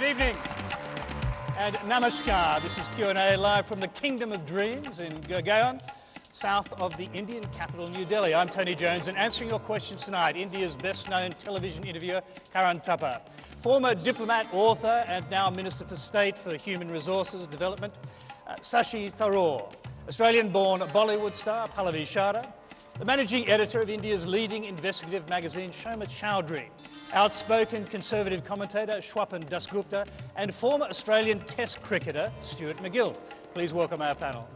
evening and namaskar. This is Q&A live from the Kingdom of Dreams in Gurgaon, south of the Indian capital, New Delhi. I'm Tony Jones, and answering your questions tonight, India's best-known television interviewer, Karan Thapar, former diplomat, author, and now Minister for State for Human Resources Development, Shashi Tharoor, Australian-born Bollywood star, Pallavi Sharda, the managing editor of India's leading investigative magazine, Shoma Chaudhury, outspoken Conservative commentator Swapan Dasgupta, and former Australian Test cricketer Stuart MacGill. Please welcome our panel.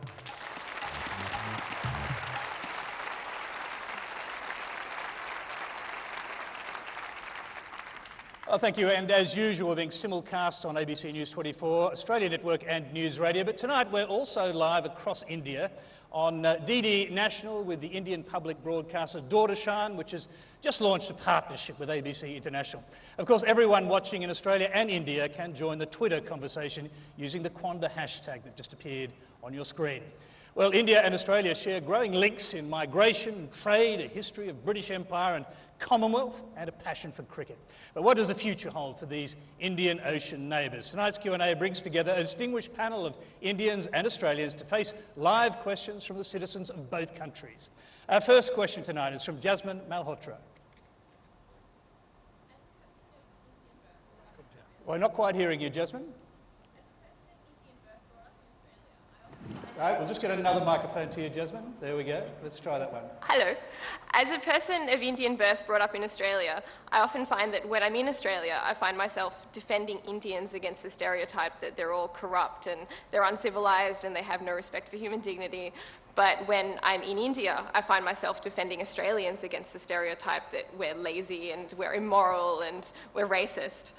Well, thank you, and as usual, we're being simulcast on ABC News 24, Australia Network and News Radio, but tonight we're also live across India on DD National with the Indian public broadcaster Doordarshan, which has just launched a partnership with ABC International. Of course, everyone watching in Australia and India can join the Twitter conversation using the Quanda hashtag that just appeared on your screen. Well, India and Australia share growing links in migration, trade, a history of British Empire and Commonwealth, and a passion for cricket. But what does the future hold for these Indian Ocean neighbours? Tonight's Q&A brings together a distinguished panel of Indians and Australians to face live questions from the citizens of both countries. Our first question tonight is from Jasmine Malhotra. We're not quite hearing you, Jasmine. Right, we'll just get another microphone to you, Jasmine. There we go. Let's try that one. Hello. As a person of Indian birth brought up in Australia, I often find that when I'm in Australia, I find myself defending Indians against the stereotype that they're all corrupt and they're uncivilized and they have no respect for human dignity. But when I'm in India, I find myself defending Australians against the stereotype that we're lazy and we're immoral and we're racist.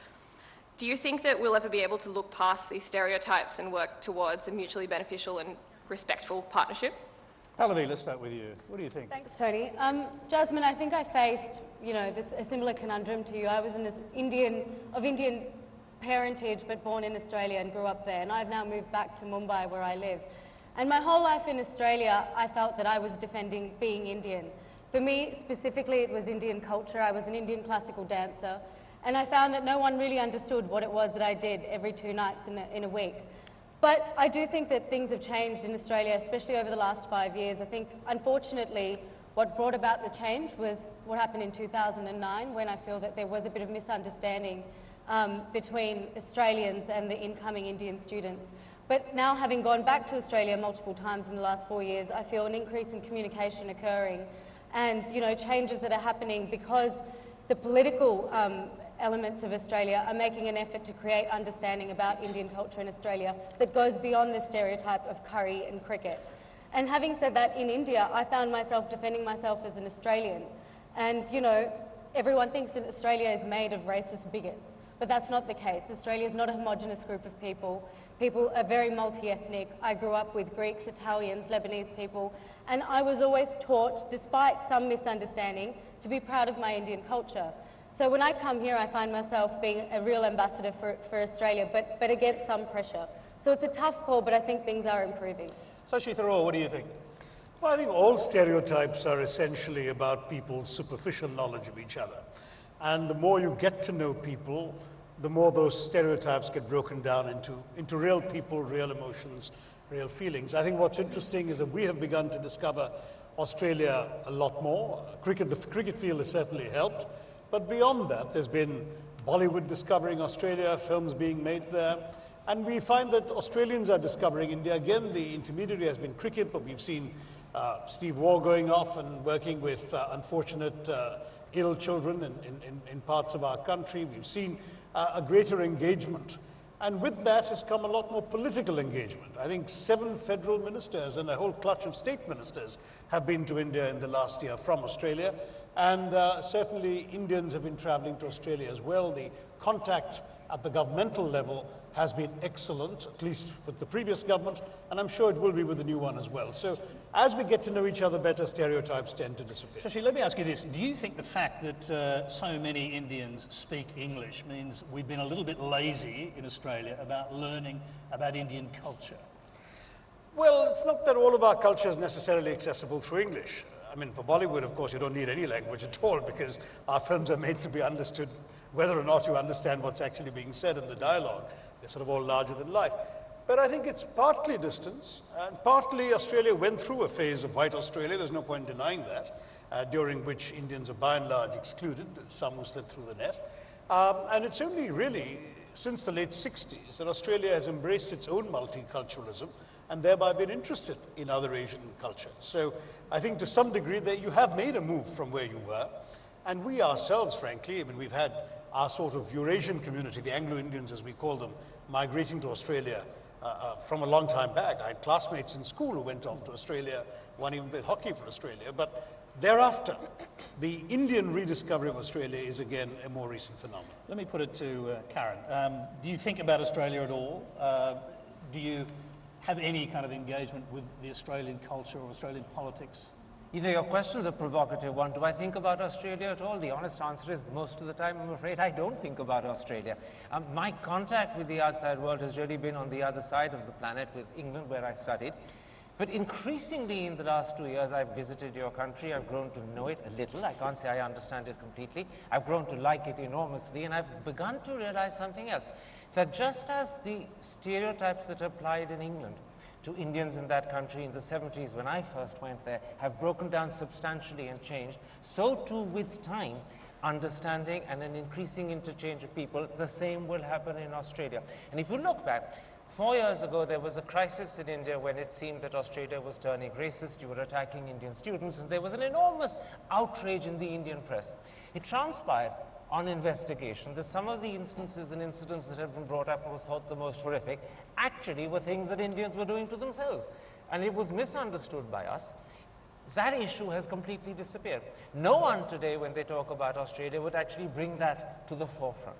Do you think that we'll ever be able to look past these stereotypes and work towards a mutually beneficial and respectful partnership? Pallavi, let's start with you. What do you think? Thanks, Tony. Jasmine, I think I faced, a similar conundrum to you. I was of Indian parentage, but born in Australia and grew up there. And I've now moved back to Mumbai, where I live. And my whole life in Australia, I felt that I was defending being Indian. For me, specifically, it was Indian culture. I was an Indian classical dancer. And I found that no one really understood what it was that I did every 2 nights in a week. But I do think that things have changed in Australia, especially over the last 5 years. I think, unfortunately, what brought about the change was what happened in 2009, when I feel that there was a bit of misunderstanding between Australians and the incoming Indian students. But now, having gone back to Australia multiple times in the last 4 years, I feel an increase in communication occurring and, changes that are happening because the political elements of Australia are making an effort to create understanding about Indian culture in Australia that goes beyond the stereotype of curry and cricket. And having said that, in India, I found myself defending myself as an Australian. And, everyone thinks that Australia is made of racist bigots, but that's not the case. Australia is not a homogenous group of people. People are very multi-ethnic. I grew up with Greeks, Italians, Lebanese people, and I was always taught, despite some misunderstanding, to be proud of my Indian culture. So when I come here, I find myself being a real ambassador for Australia, but against some pressure. So it's a tough call, but I think things are improving. Shashi Tharoor, what do you think? Well, I think all stereotypes are essentially about people's superficial knowledge of each other. And the more you get to know people, the more those stereotypes get broken down into real people, real emotions, real feelings. I think what's interesting is that we have begun to discover Australia a lot more. The cricket field has certainly helped. But beyond that, there's been Bollywood discovering Australia, films being made there. And we find that Australians are discovering India. Again, the intermediary has been cricket, but we've seen Steve Waugh going off and working with unfortunate ill children in parts of our country. We've seen a greater engagement. And with that has come a lot more political engagement. I think 7 federal ministers and a whole clutch of state ministers have been to India in the last year from Australia. And certainly Indians have been traveling to Australia as well. The contact at the governmental level has been excellent, at least with the previous government, and I'm sure it will be with the new one as well. So as we get to know each other better, stereotypes tend to disappear. Shashi, let me ask you this. Do you think the fact that so many Indians speak English means we've been a little bit lazy in Australia about learning about Indian culture? Well, it's not that all of our culture is necessarily accessible through English. I mean, for Bollywood, of course, you don't need any language at all because our films are made to be understood whether or not you understand what's actually being said in the dialogue. They're sort of all larger than life. But I think it's partly distance, and partly Australia went through a phase of white Australia, there's no point denying that, during which Indians are by and large excluded, some who slid through the net. And it's only really since the late 60s that Australia has embraced its own multiculturalism and thereby been interested in other Asian cultures. So I think to some degree that you have made a move from where you were. And we ourselves, frankly, I mean, we've had our sort of Eurasian community, the Anglo-Indians as we call them, migrating to Australia from a long time back. I had classmates in school who went off to Australia, one even played hockey for Australia. But thereafter, the Indian rediscovery of Australia is again a more recent phenomenon. Let me put it to Karen. Do you think about Australia at all? Do you have any kind of engagement with the Australian culture or Australian politics? You know, your question's a provocative one. Do I think about Australia at all? The honest answer is most of the time, I'm afraid I don't think about Australia. My contact with the outside world has really been on the other side of the planet with England, where I studied. But increasingly in the last 2 years, I've visited your country. I've grown to know it a little. I can't say I understand it completely. I've grown to like it enormously, and I've begun to realize something else. That just as the stereotypes that applied in England to Indians in that country in the 70s when I first went there have broken down substantially and changed, so too with time, understanding and an increasing interchange of people, the same will happen in Australia. And if you look back, 4 years ago, there was a crisis in India when it seemed that Australia was turning racist. You were attacking Indian students, and there was an enormous outrage in the Indian press. It transpired on investigation that some of the instances and incidents that had been brought up and were thought the most horrific actually were things that Indians were doing to themselves. And it was misunderstood by us. That issue has completely disappeared. No one today, when they talk about Australia, would actually bring that to the forefront.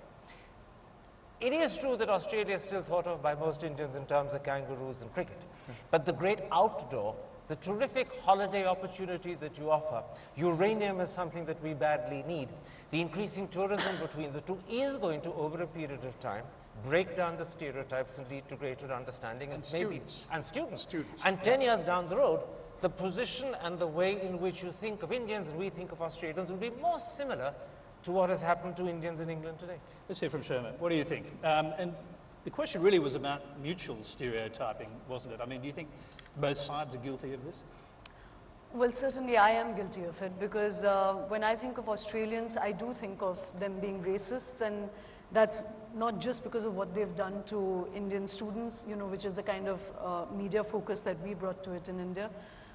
It is true that Australia is still thought of by most Indians in terms of kangaroos and cricket. But the great outdoor, the terrific holiday opportunity that you offer, uranium is something that we badly need. The increasing tourism between the two is going to, over a period of time, break down the stereotypes and lead to greater understanding. And students. And 10 years down the road, the position and the way in which you think of Indians and we think of Australians will be more similar to what has happened to Indians in England today. Let's hear from Shoma. What do you think? And the question really was about mutual stereotyping, wasn't it? I mean, do you think both sides are guilty of this? Well, certainly I am guilty of it because when I think of Australians, I do think of them being racists, and that's not just because of what they've done to Indian students, you know, which is the kind of media focus that we brought to it in India,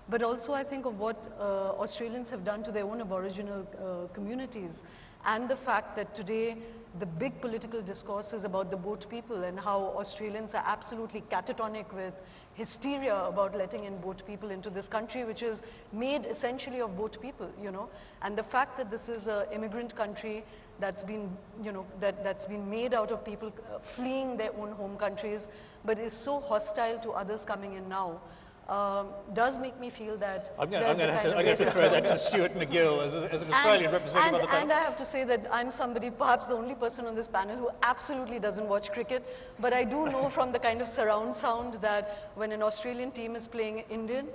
but also I think of what Australians have done to their own Aboriginal communities, and the fact that today the big political discourse is about the boat people and how Australians are absolutely catatonic with hysteria about letting in boat people into this country, which is made essentially of boat people, you know. And the fact that this is an immigrant country that's been, you know, that's been made out of people fleeing their own home countries, but is so hostile to others coming in now, does make me feel that I'm going to have to throw that to Stuart MacGill as an Australian representative of the panel. And I have to say that I'm somebody, perhaps the only person on this panel who absolutely doesn't watch cricket, but I do know from the kind of surround sound that when an Australian team is playing Indian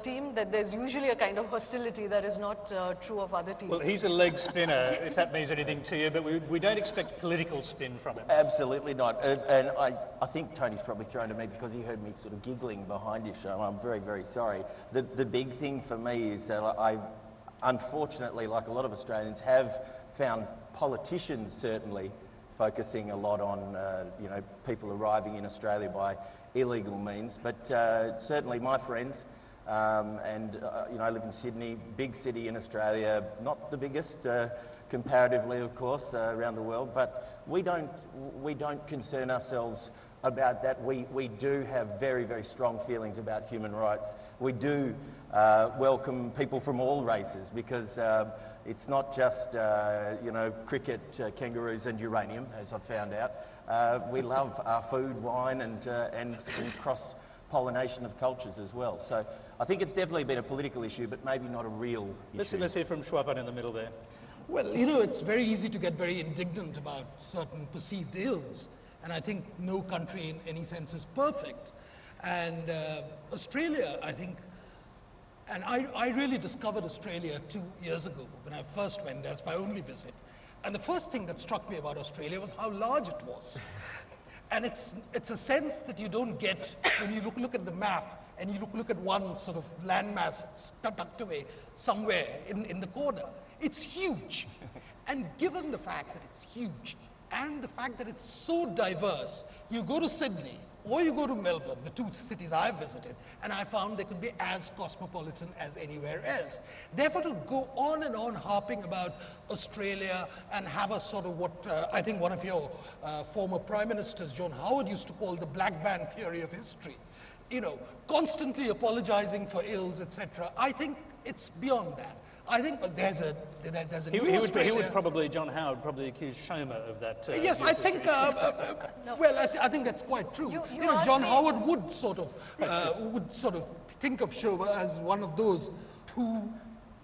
team, that there's usually a kind of hostility that is not true of other teams. Well, he's a leg spinner, if that means anything to you, but we don't expect political spin from him. Absolutely not. And I think Tony's probably thrown to me because he heard me sort of giggling behind his show. I'm very, very sorry. The big thing for me is that I, unfortunately, like a lot of Australians, have found politicians certainly focusing a lot on, you know, people arriving in Australia by illegal means. But certainly my friends, you know, I live in Sydney, big city in Australia, not the biggest comparatively, of course, around the world, but we don't concern ourselves about that. We do have very, very strong feelings about human rights. We do welcome people from all races because it's not just, you know, cricket, kangaroos and uranium, as I've found out. We love our food, wine and cross-pollination of cultures as well. So I think it's definitely been a political issue, but maybe not a real issue. Let's hear from Swapan in the middle there. Well, you know, it's very easy to get very indignant about certain perceived ills. And I think no country in any sense is perfect. And Australia, I think, and I really discovered Australia 2 years ago when I first went there. It's my only visit. And the first thing that struck me about Australia was how large it was. And it's a sense that you don't get when you look at the map and you look at one sort of landmass tucked away somewhere in the corner. It's huge. And given the fact that it's huge and the fact that it's so diverse, you go to Sydney or you go to Melbourne, the two cities I've visited, and I found they could be as cosmopolitan as anywhere else. Therefore, to go on and on harping about Australia and have a sort of what I think one of your former prime ministers, John Howard, used to call the black band theory of history, you know, constantly apologizing for ills, etc. I think it's beyond that. I think there's a he would probably, John Howard, probably accuse Shoma of that. Yes, I think, well, I think that's quite true. You know, John Howard would sort of think of Shoma as one of those who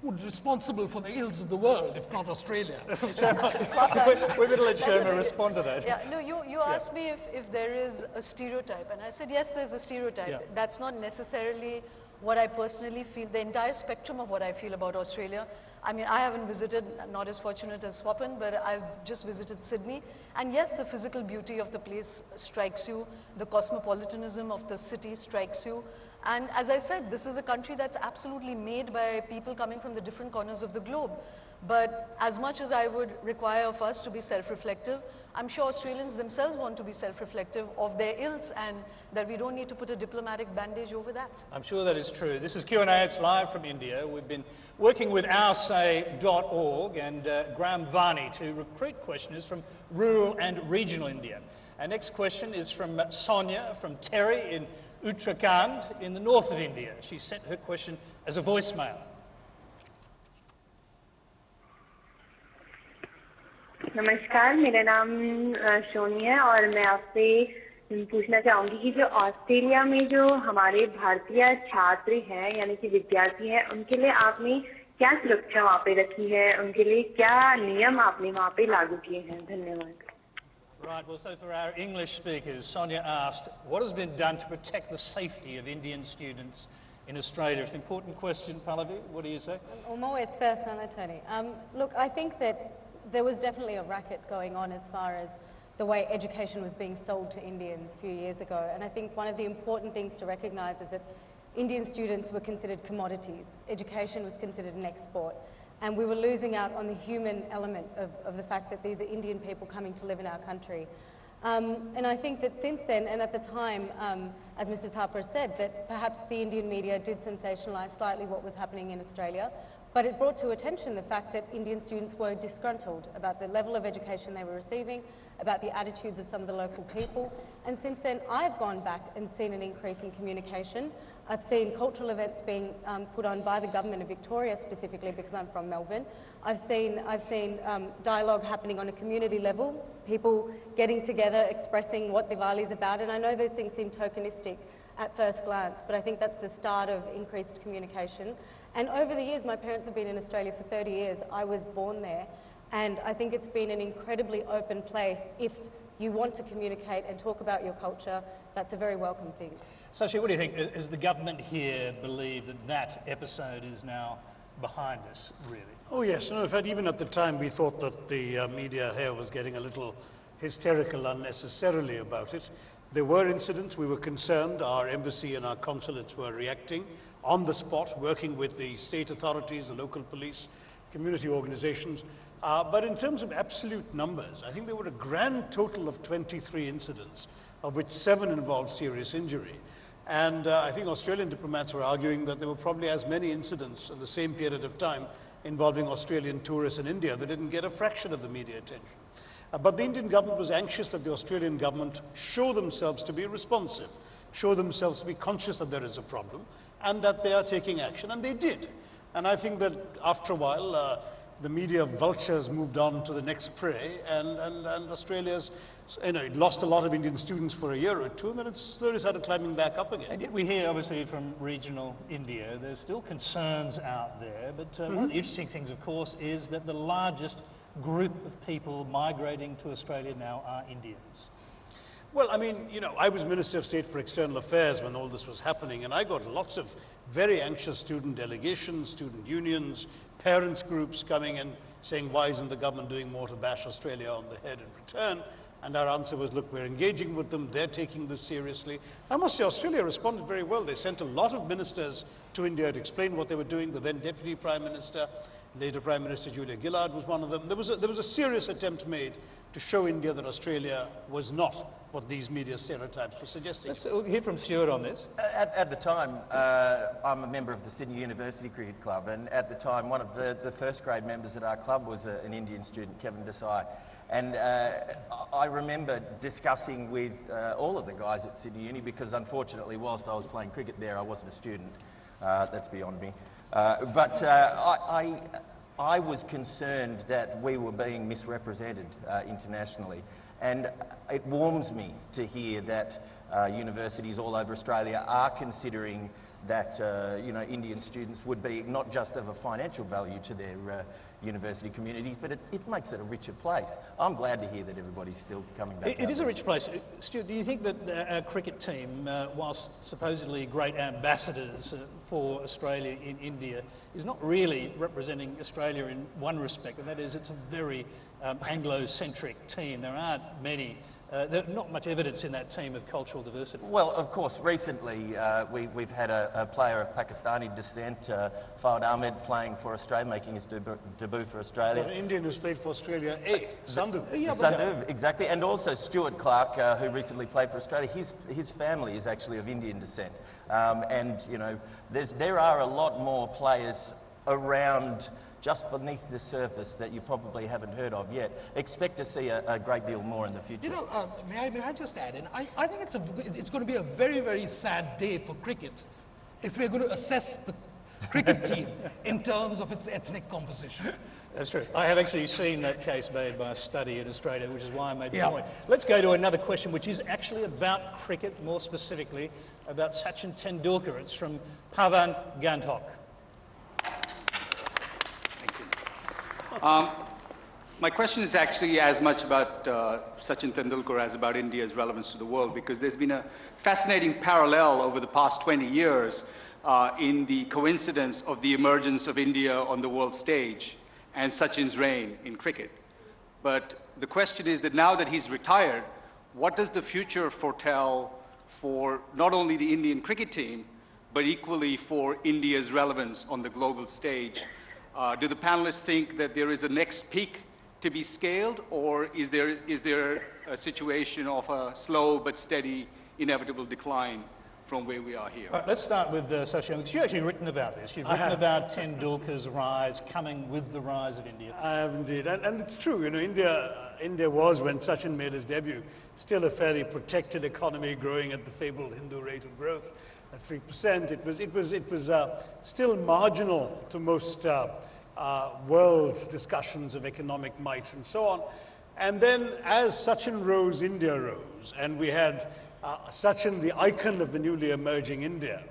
would be responsible for the ills of the world, if not Australia. We're going to let Shoma respond to that. Yeah, no, you asked me if there is a stereotype, and I said, yes, there's a stereotype. Yeah. That's not necessarily what I personally feel, the entire spectrum of what I feel about Australia. I mean, I haven't visited, not as fortunate as Swapan, but I've just visited Sydney. And yes, the physical beauty of the place strikes you, the cosmopolitanism of the city strikes you. And as I said, this is a country that's absolutely made by people coming from the different corners of the globe. But as much as I would require of us to be self-reflective, I'm sure Australians themselves want to be self-reflective of their ills and that we don't need to put a diplomatic bandage over that. I'm sure that is true. This is Q&A, it's live from India. We've been working with oursay.org and Graham Varney to recruit questioners from rural and regional India. Our next question is from Sonia from Terry in Uttarakhand in the north of India. She sent her question as a voicemail. नमस्कार, मेरा नाम सोनी है और मैं आपसे पूछना चाहूँगी कि जो ऑस्ट्रेलिया में जो हमारे भारतीय छात्र हैं यानी कि विद्यार्थी हैं उनके लिए आपने क्या सुरक्षा वहाँ पे रखी है, उनके लिए क्या नियम आपने वहाँ पे लागू किए हैं? धन्यवाद. Right, well, so for our English speakers, Sonia asked, what has been done to protect the safety of Indian students in Australia? It's an important question, Pallavi. What do you say? I'm always first on it, Tony. Look, I think that there was definitely a racket going on as far as the way education was being sold to Indians a few years ago. And I think one of the important things to recognise is that Indian students were considered commodities. Education was considered an export. And we were losing out on the human element of the fact that these are Indian people coming to live in our country. And I think that since then, and at the time, as Mr. Thapar said, that perhaps the Indian media did sensationalise slightly what was happening in Australia, but it brought to attention the fact that Indian students were disgruntled about the level of education they were receiving, about the attitudes of some of the local people. And since then, I've gone back and seen an increase in communication. I've seen cultural events being put on by the government of Victoria specifically because I'm from Melbourne. I've seen dialogue happening on a community level, people getting together, expressing what Diwali is about. And I know those things seem tokenistic at first glance, but I think that's the start of increased communication. And over the years, my parents have been in Australia for 30 years. I was born there. And I think it's been an incredibly open place. If you want to communicate and talk about your culture, that's a very welcome thing. Sashi, what do you think? Is the government here believe that that episode is now behind us, really? Oh yes, no, in fact even at the time we thought that the media here was getting a little hysterical unnecessarily about it. There were incidents, we were concerned, our embassy and our consulates were reacting on the spot, working with the state authorities, the local police, community organizations. But in terms of absolute numbers, I think there were a grand total of 23 incidents, of which 7 involved serious injury. And I think Australian diplomats were arguing that there were probably as many incidents in the same period of time involving Australian tourists in India that didn't get a fraction of the media attention. But the Indian government was anxious that the Australian government show themselves to be responsive, show themselves to be conscious that there is a problem and that they are taking action, and they did. And I think that after a while, the media vultures moved on to the next prey, and Australia's, it lost a lot of Indian students for a year or two, and then it slowly started climbing back up again. And yet we hear, obviously, from regional India, there's still concerns out there, but one of the interesting things, of course, is that the largest group of people migrating to Australia now are Indians. Well, I mean, you know, I was Minister of State for External Affairs when all this was happening, and I got lots of very anxious student delegations, student unions, parents groups coming and saying, why isn't the government doing more to bash Australia on the head in return? And our answer was, look, we're engaging with them, they're taking this seriously. I must say, Australia responded very well. They sent a lot of ministers to India to explain what they were doing. The then Deputy Prime Minister, later Prime Minister Julia Gillard was one of them. There was a serious attempt made to show India that Australia was not what these media stereotypes were suggesting. Let's hear from Stuart on this. At the time, I'm a member of the Sydney University Cricket Club, and at the time, one of the first grade members at our club was an Indian student, Kevin Desai. And I remember discussing with all of the guys at Sydney Uni, because unfortunately, whilst I was playing cricket there, I wasn't a student. That's beyond me. But I was concerned that we were being misrepresented internationally. And it warms me to hear that universities all over Australia are considering that you know, Indian students would be not just of a financial value to their university communities, but it makes it a richer place. I'm glad to hear that everybody's still coming back. It is a rich place. Stuart, do you think that our cricket team, whilst supposedly great ambassadors for Australia in India, is not really representing Australia in one respect, and that is it's a very Anglo-centric team? There aren't many there's not much evidence in that team of cultural diversity. Well, of course, recently we've had a player of Pakistani descent, Fawad Ahmed, playing for Australia, making his debut for Australia. Well, an Indian who's played for Australia, Sandhu. Sandhu, exactly. And also Stuart Clark, who recently played for Australia. His family is actually of Indian descent. And, you know, there are a lot more players around just beneath the surface that you probably haven't heard of yet. Expect to see a great deal more in the future. You know, may I just add in? I think it's going to be a very, very sad day for cricket if we're going to assess the cricket team in terms of its ethnic composition. That's true. I have actually seen that case made by a study in Australia, which is why I made the point. Let's go to another question, which is actually about cricket, more specifically about Sachin Tendulkar. It's from Pavan Gantok. My question is actually as much about Sachin Tendulkar as about India's relevance to the world, because there's been a fascinating parallel over the past 20 years in the coincidence of the emergence of India on the world stage and Sachin's reign in cricket. But the question is that now that he's retired, what does the future foretell for not only the Indian cricket team, but equally for India's relevance on the global stage? Do the panelists think that there is a next peak to be scaled, or is there a situation of a slow but steady, inevitable decline from where we are here? Let's start with Sachin, because you've actually written about this. You've written about Tendulkar's rise coming with the rise of India. I have indeed, and it's true. You know, India was, when Sachin made his debut, still a fairly protected economy, growing at the fabled Hindu rate of growth at 3%. It was still marginal to most world discussions of economic might and so on. And then as Sachin rose, India rose, and we had Sachin, the icon of the newly emerging India.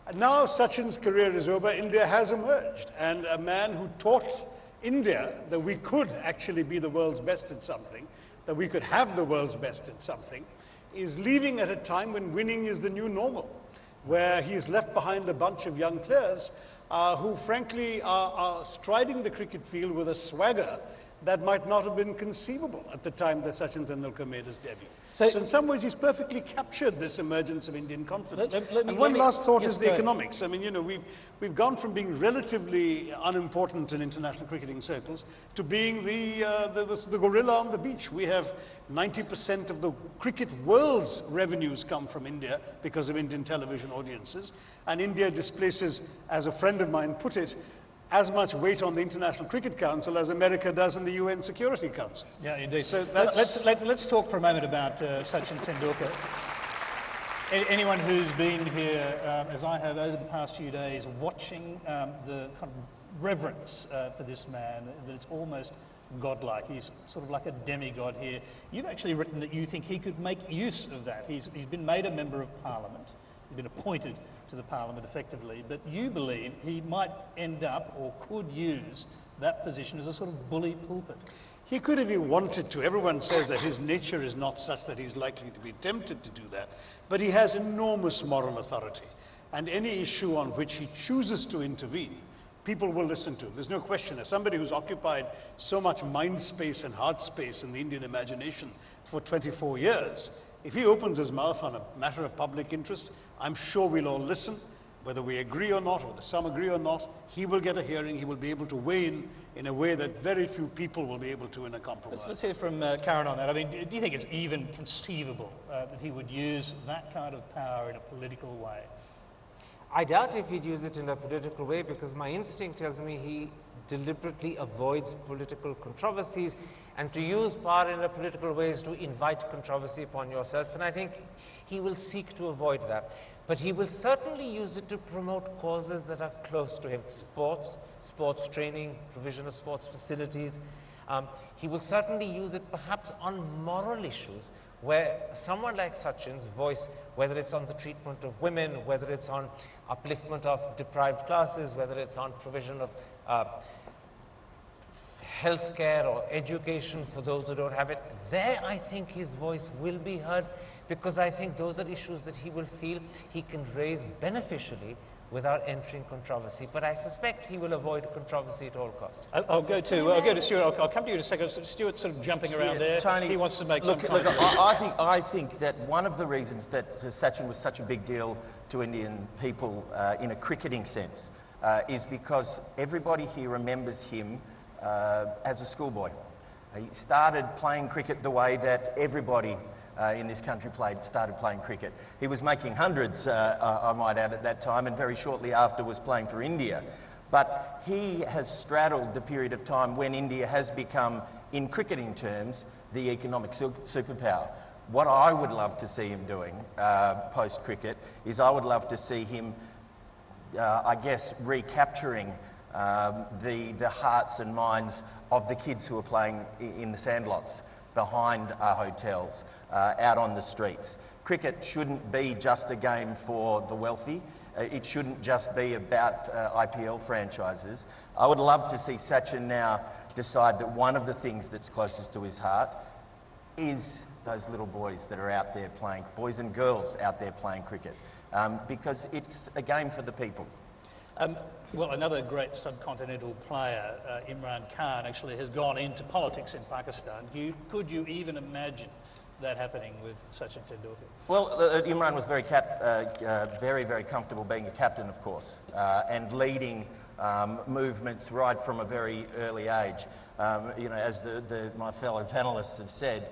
And now Sachin's career is over, India has emerged, and a man who taught India that we could actually be the world's best at something, that we could have the world's best at something, is leaving at a time when winning is the new normal, where he's left behind a bunch of young players who frankly are striding the cricket field with a swagger that might not have been conceivable at the time that Sachin Tendulkar made his debut. So in some ways, he's perfectly captured this emergence of Indian confidence. And one last thought is the economics. I mean, you know, we've gone from being relatively unimportant in international cricketing circles to being the gorilla on the beach. We have 90% of the cricket world's revenues come from India because of Indian television audiences. And India displaces, as a friend of mine put it, as much weight on the International Cricket Council as America does in the UN Security Council. Yeah, indeed. So let's talk for a moment about Sachin Tendulkar. Anyone who's been here, as I have over the past few days, watching the kind of reverence for this man, that it's almost godlike. He's sort of like a demigod here. You've actually written that you think he could make use of that. He's been made a member of Parliament. He's been appointed to the parliament effectively, but you believe he might end up or could use that position as a sort of bully pulpit. He could if he wanted to. Everyone says that his nature is not such that he's likely to be tempted to do that. But he has enormous moral authority. And any issue on which he chooses to intervene, people will listen to him. There's no question. As somebody who's occupied so much mind space and heart space in the Indian imagination for 24 years, if he opens his mouth on a matter of public interest, I'm sure we'll all listen. Whether we agree or not, whether some agree or not, he will get a hearing. He will be able to weigh in a way that very few people will be able to in a compromise. Let's hear from Karan on that. I mean, do you think it's even conceivable that he would use that kind of power in a political way? I doubt if he'd use it in a political way, because my instinct tells me he deliberately avoids political controversies, and to use power in a political way is to invite controversy upon yourself, and I think he will seek to avoid that. But he will certainly use it to promote causes that are close to him: sports training, provision of sports facilities. He will certainly use it perhaps on moral issues, where someone like Sachin's voice, whether it's on the treatment of women, whether it's on upliftment of deprived classes, whether it's on provision of healthcare or education for those who don't have it, there I think his voice will be heard, because I think those are issues that he will feel he can raise beneficially without entering controversy. But I suspect he will avoid controversy at all costs. I'll go to Stuart. I'll come to you in a second. Stuart's sort of jumping around there. Tony, he wants to make look, some comment. I think that one of the reasons that Sachin was such a big deal to Indian people in a cricketing sense is because everybody here remembers him as a schoolboy. He started playing cricket the way that everybody in this country started playing cricket. He was making hundreds, I might add, at that time, and very shortly after was playing for India. But he has straddled the period of time when India has become, in cricketing terms, the economic superpower. What I would love to see him doing post-cricket is I would love to see him, I guess, recapturing the hearts and minds of the kids who are playing in the sandlots, behind our hotels, out on the streets. Cricket shouldn't be just a game for the wealthy. It shouldn't just be about IPL franchises. I would love to see Sachin now decide that one of the things that's closest to his heart is those little boys that are out there playing, boys and girls out there playing cricket, because it's a game for the people. Well, another great subcontinental player, Imran Khan, actually has gone into politics in Pakistan. Could you even imagine that happening with Sachin Tendulkar? Well, Imran was very, very comfortable being a captain, of course, and leading movements right from a very early age. You know, as my fellow panellists have said,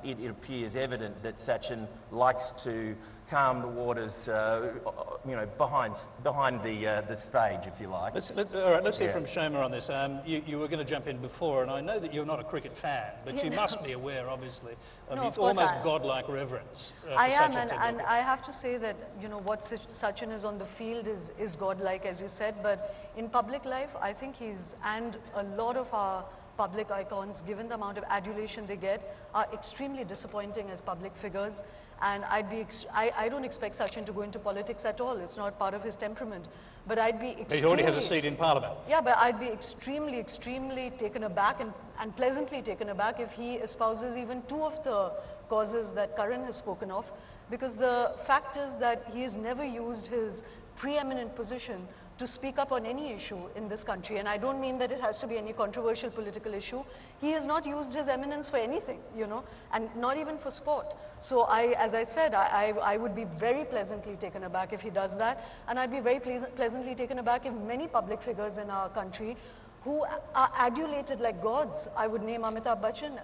it appears evident that Sachin likes to calm the waters, you know, behind the stage, if you like. All right, let's hear from Shoma on this. You were going to jump in before, and I know that you're not a cricket fan, but you must be aware, obviously, of his almost godlike reverence for Sachin Tendulkar. And I have to say that, you know, what Sachin is on the field is godlike, as you said, but in public life, I think and a lot of our public icons, given the amount of adulation they get, are extremely disappointing as public figures. And I don't expect Sachin to go into politics at all. It's not part of his temperament. But I'd be extremely... He already has a seat in Parliament. Yeah, but I'd be extremely, extremely taken aback and pleasantly taken aback if he espouses even two of the causes that Karan has spoken of. Because the fact is that he has never used his preeminent position to speak up on any issue in this country. And I don't mean that it has to be any controversial political issue. He has not used his eminence for anything, you know, and not even for sport. So as I said, I would be very pleasantly taken aback if he does that. And I'd be very pleasantly taken aback if many public figures in our country who are adulated like gods, I would name Amitabh Bachchan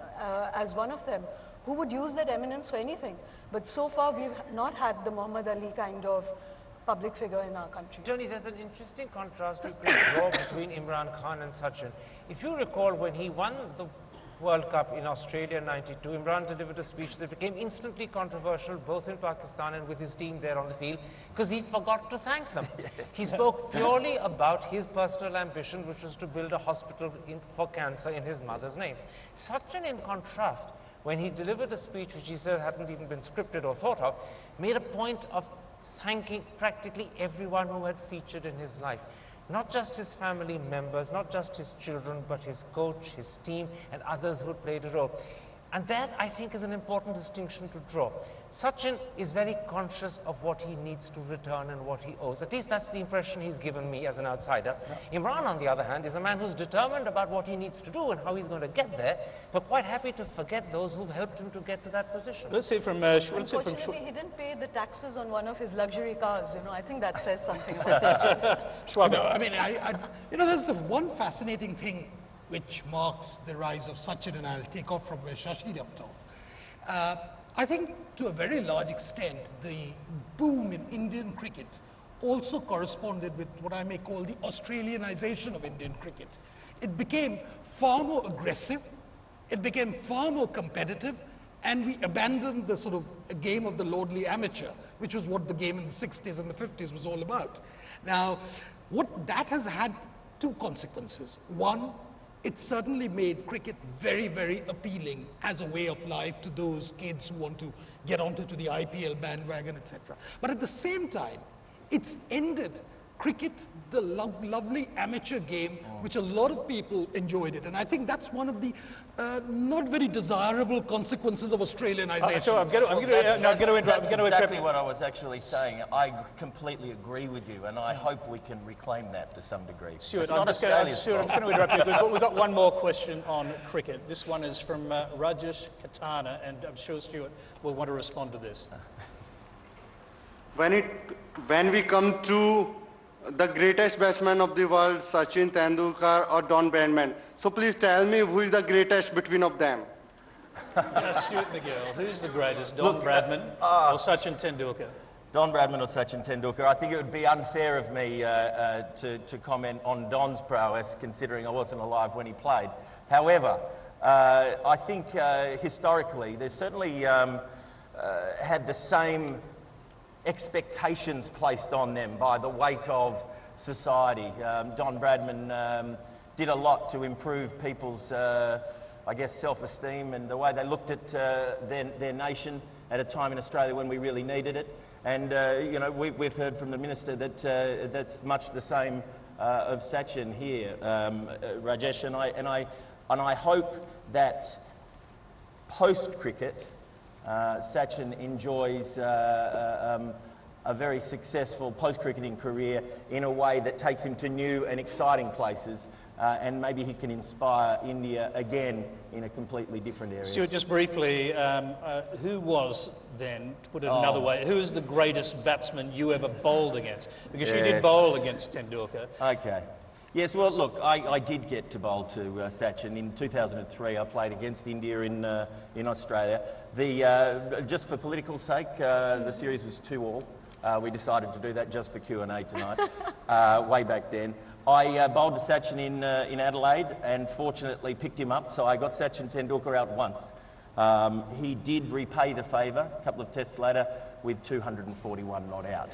as one of them, who would use that eminence for anything. But so far, we've not had the Muhammad Ali kind of public figure in our country. Tony, there's an interesting contrast you can draw between Imran Khan and Sachin. If you recall, when he won the World Cup in Australia in '92, Imran delivered a speech that became instantly controversial both in Pakistan and with his team there on the field, because he forgot to thank them. Yes. He spoke purely about his personal ambition, which was to build a hospital for cancer in his mother's name. Sachin, in contrast, when he delivered a speech which he said hadn't even been scripted or thought of, made a point of thanking practically everyone who had featured in his life. Not just his family members, not just his children, but his coach, his team, and others who played a role. And that, I think, is an important distinction to draw. Sachin is very conscious of what he needs to return and what he owes. At least that's the impression he's given me as an outsider. Imran, on the other hand, is a man who's determined about what he needs to do and how he's going to get there, but quite happy to forget those who've helped him to get to that position. Let's hear from Unfortunately, he didn't pay the taxes on one of his luxury cars. You know, I think that says something about Sachin. No, I mean, you know, there's the one fascinating thing which marks the rise of Sachin, and I'll take off from where Shashi left off. I think to a very large extent, the boom in Indian cricket also corresponded with what I may call the Australianization of Indian cricket. It became far more aggressive, it became far more competitive, and we abandoned the sort of game of the lordly amateur, which was what the game in the 60s and the 50s was all about. Now, what that has had two consequences. One, it certainly made cricket very, very appealing as a way of life to those kids who want to get onto the IPL bandwagon, etc. But at the same time, it's ended cricket, the lovely amateur game, which a lot of people enjoyed it. And I think that's one of the not very desirable consequences of Australianization. I'm going to interrupt. That's exactly what I was actually saying. I completely agree with you, and I hope we can reclaim that to some degree. Stuart, I'm going to interrupt you because we've got one more question on cricket. This one is from Rajesh Katana, and I'm sure Stuart will want to respond to this. When we come to the greatest batsman of the world, Sachin Tendulkar or Don Bradman. So please tell me who is the greatest between of them? Stuart MacGill, who's the greatest, Don Bradman or Sachin Tendulkar? Don Bradman or Sachin Tendulkar. I think it would be unfair of me to comment on Don's prowess, considering I wasn't alive when he played. However, I think historically, they certainly had the same expectations placed on them by the weight of society. Don Bradman did a lot to improve people's, I guess, self-esteem and the way they looked at their nation at a time in Australia when we really needed it. And, you know, we've heard from the Minister that that's much the same of Sachin here, Rajesh, and I hope that post-cricket, Sachin enjoys a very successful post-cricketing career in a way that takes him to new and exciting places, and maybe he can inspire India again in a completely different area. Stuart, just briefly, who was then, to put it another way, who is the greatest batsman you ever bowled against? Because you did bowl against Tendulkar. Okay. Yes, well, look, I did get to bowl to Sachin. In 2003, I played against India in Australia. Just for political sake, the series was 2-2. We decided to do that just for Q&A tonight, way back then. I bowled to Sachin in Adelaide and fortunately picked him up, so I got Sachin Tendulkar out once. He did repay the favour a couple of tests later with 241 not out.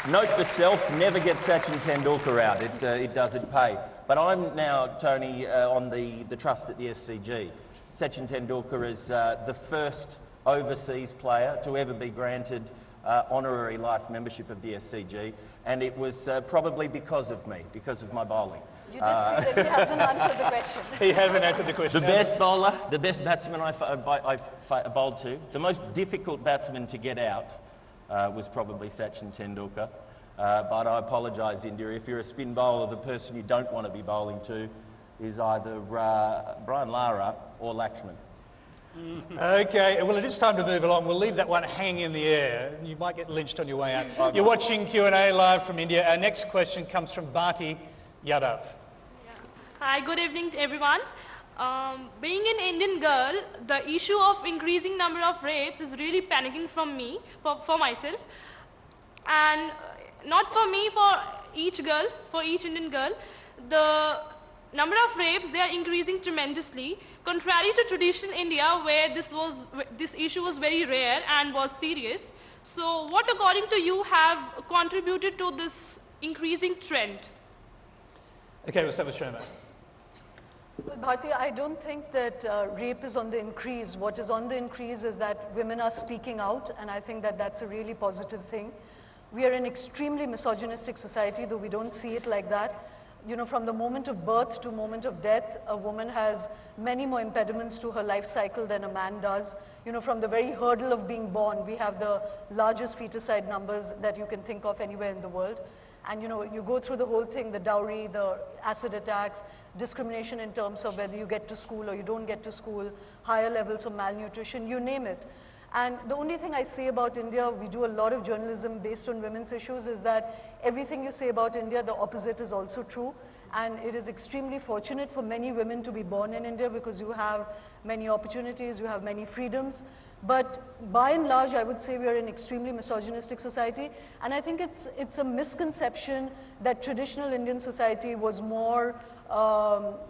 Note to self, never get Sachin Tendulkar out, it doesn't pay. But I'm now, Tony, on the trust at the SCG. Sachin Tendulkar is the first overseas player to ever be granted honorary life membership of the SCG, and it was probably because of me, because of my bowling. You did see that he hasn't answered the question. He hasn't answered the question. The best bowler, the best batsman I bowled to, the most difficult batsman to get out was probably Sachin Tendulkar. But I apologise, India, if you're a spin bowler, the person you don't want to be bowling to is either Brian Lara or Lakshman. Okay, well, it is time to move along. We'll leave that one hanging in the air. You might get lynched on your way out. You're watching Q&A live from India. Our next question comes from Bharti Yadav. Hi, good evening to everyone. Being an Indian girl, the issue of increasing number of rapes is really panicking from me, for myself. And not for me, for each girl, for each Indian girl. The number of rapes, they are increasing tremendously. Contrary to traditional India, where this issue was very rare and was serious. So what, according to you, have contributed to this increasing trend? Okay, we'll start with Shoma. Well, Bharti, I don't think that rape is on the increase. What is on the increase is that women are speaking out, and I think that that's a really positive thing. We are an extremely misogynistic society, though we don't see it like that. You know, from the moment of birth to moment of death, a woman has many more impediments to her life cycle than a man does. You know, from the very hurdle of being born, we have the largest feticide numbers that you can think of anywhere in the world. And you know, you go through the whole thing, the dowry, the acid attacks, discrimination in terms of whether you get to school or you don't get to school, higher levels of malnutrition, you name it. And the only thing I say about India, we do a lot of journalism based on women's issues, is that everything you say about India, the opposite is also true. And it is extremely fortunate for many women to be born in India because you have many opportunities, you have many freedoms. But by and large, I would say we are an extremely misogynistic society. And I think it's a misconception that traditional Indian society was more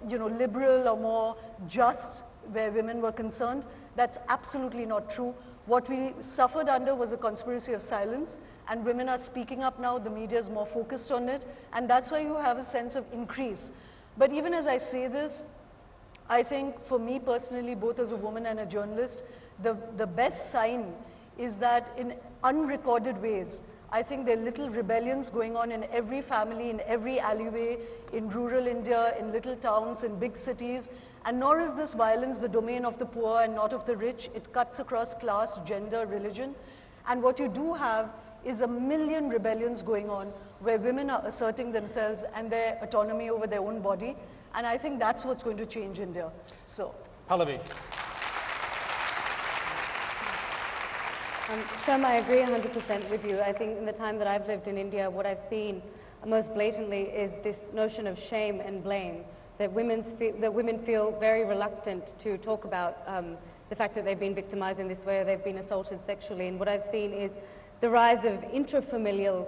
you know, liberal or more just where women were concerned. That's absolutely not true. What we suffered under was a conspiracy of silence, and women are speaking up now, the media is more focused on it, and that's why you have a sense of increase. But even as I say this, I think for me personally, both as a woman and a journalist, the best sign is that in unrecorded ways, I think there are little rebellions going on in every family, in every alleyway, in rural India, in little towns, in big cities. And nor is this violence the domain of the poor and not of the rich. It cuts across class, gender, religion. And what you do have is a million rebellions going on where women are asserting themselves and their autonomy over their own body. And I think that's what's going to change India. So, Pallavi. Shoma, I agree 100% with you. I think in the time that I've lived in India, what I've seen most blatantly is this notion of shame and blame. That women feel very reluctant to talk about the fact that they've been victimized in this way or they've been assaulted sexually. And what I've seen is the rise of intrafamilial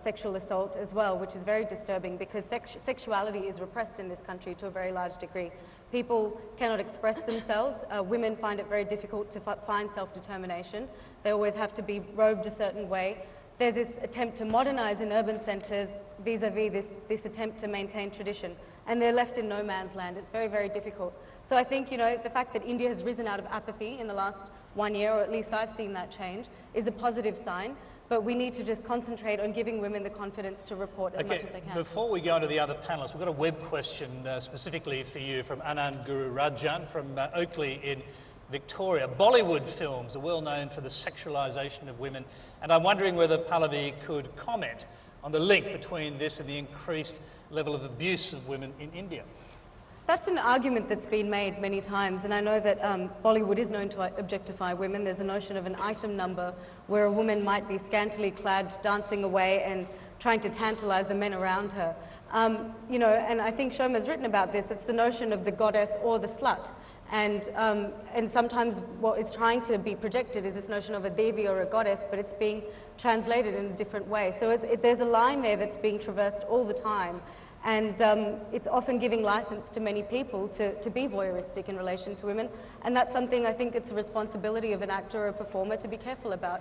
sexual assault as well, which is very disturbing because sexuality is repressed in this country to a very large degree. People cannot express themselves. Women find it very difficult to find self-determination. They always have to be robed a certain way. There's this attempt to modernize in urban centers vis-a-vis this attempt to maintain tradition. And they're left in no man's land. It's very, very difficult. So I think, you know, the fact that India has risen out of apathy in the last 1 year, or at least I've seen that change, is a positive sign. But we need to just concentrate on giving women the confidence to report as much as they can. Before we go on to the other panellists, we've got a web question specifically for you from Anand Guru Rajan from Oakley in Victoria. Bollywood films are well known for the sexualisation of women, and I'm wondering whether Pallavi could comment on the link between this and the increased level of abuse of women in India. That's an argument that's been made many times, and I know that Bollywood is known to objectify women. There's a notion of an item number where a woman might be scantily clad, dancing away and trying to tantalize the men around her. You know, and I think Shoma's written about this. It's the notion of the goddess or the slut. And sometimes what is trying to be projected is this notion of a devi or a goddess, but it's being translated in a different way. So there's a line there that's being traversed all the time. And it's often giving license to many people to be voyeuristic in relation to women. And that's something I think it's a responsibility of an actor or a performer to be careful about.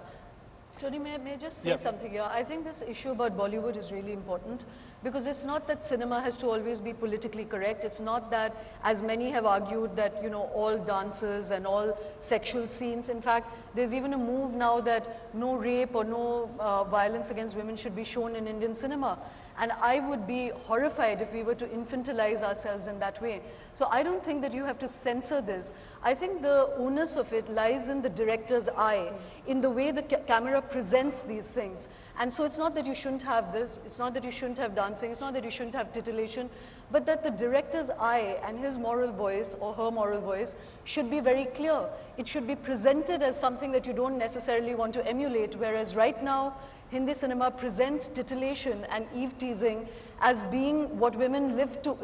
Tony, may I just say something here? I think this issue about Bollywood is really important because it's not that cinema has to always be politically correct. It's not that, as many have argued, that, you know, all dances and all sexual scenes. In fact, there's even a move now that no rape or no violence against women should be shown in Indian cinema. And I would be horrified if we were to infantilize ourselves in that way. So I don't think that you have to censor this. I think the onus of it lies in the director's eye, in the way the camera presents these things. And so it's not that you shouldn't have this, it's not that you shouldn't have dancing, it's not that you shouldn't have titillation, but that the director's eye and his moral voice or her moral voice should be very clear. It should be presented as something that you don't necessarily want to emulate, whereas right now, Hindi cinema presents titillation and eve-teasing as being what women live to,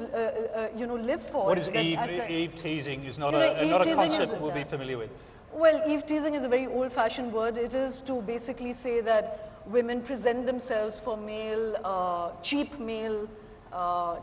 you know, live for. What is eve-teasing? Is not a concept we'll be familiar with. Well, eve-teasing is a very old-fashioned word. It is to basically say that women present themselves for male, cheap male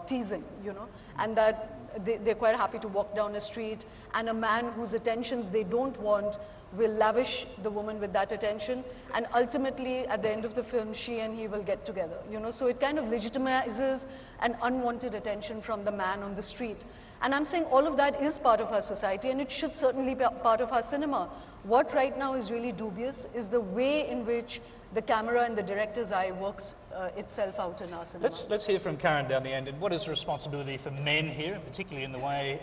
teasing, you know, and that they're quite happy to walk down a street, and a man whose attentions they don't want will lavish the woman with that attention, and ultimately at the end of the film she and he will get together, you know. So it kind of legitimizes an unwanted attention from the man on the street. And I'm saying all of that is part of our society, and it should certainly be part of our cinema. What right now is really dubious is the way in which the camera and the director's eye works itself out in our cinema. Let's hear from Karan down the end. And what is the responsibility for men here, particularly in the way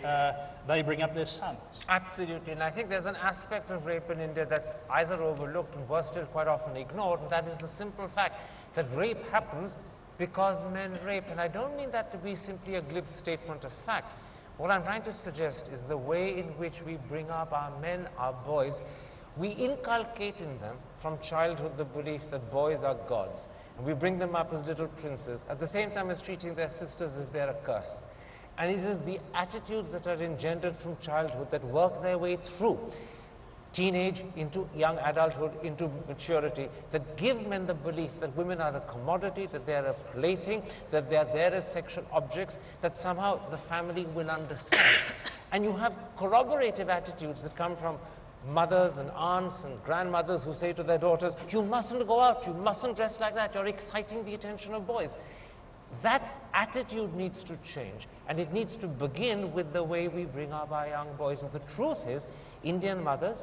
they bring up their sons? Absolutely, and I think there's an aspect of rape in India that's either overlooked and worse still quite often ignored, and that is the simple fact that rape happens because men rape. And I don't mean that to be simply a glib statement of fact. What I'm trying to suggest is the way in which we bring up our men, our boys. We inculcate in them from childhood the belief that boys are gods, and we bring them up as little princes, at the same time as treating their sisters as if they're a curse. And it is the attitudes that are engendered from childhood that work their way through teenage, into young adulthood, into maturity, that give men the belief that women are a commodity, that they are a plaything, that they are there as sexual objects, that somehow the family will understand. And you have corroborative attitudes that come from mothers and aunts and grandmothers who say to their daughters, you mustn't go out, you mustn't dress like that, you're exciting the attention of boys. That attitude needs to change, and it needs to begin with the way we bring up our young boys. And the truth is, Indian mothers,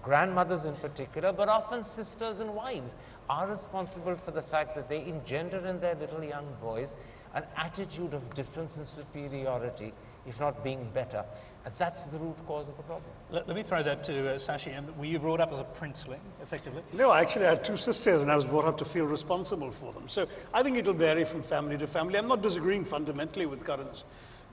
grandmothers in particular, but often sisters and wives, are responsible for the fact that they engender in their little young boys an attitude of difference and superiority, if not being better. And that's the root cause of the problem. Let me throw that to Shashi. Were you brought up as a princeling, effectively? No, actually I had two sisters and I was brought up to feel responsible for them. So I think it'll vary from family to family. I'm not disagreeing fundamentally with Karan's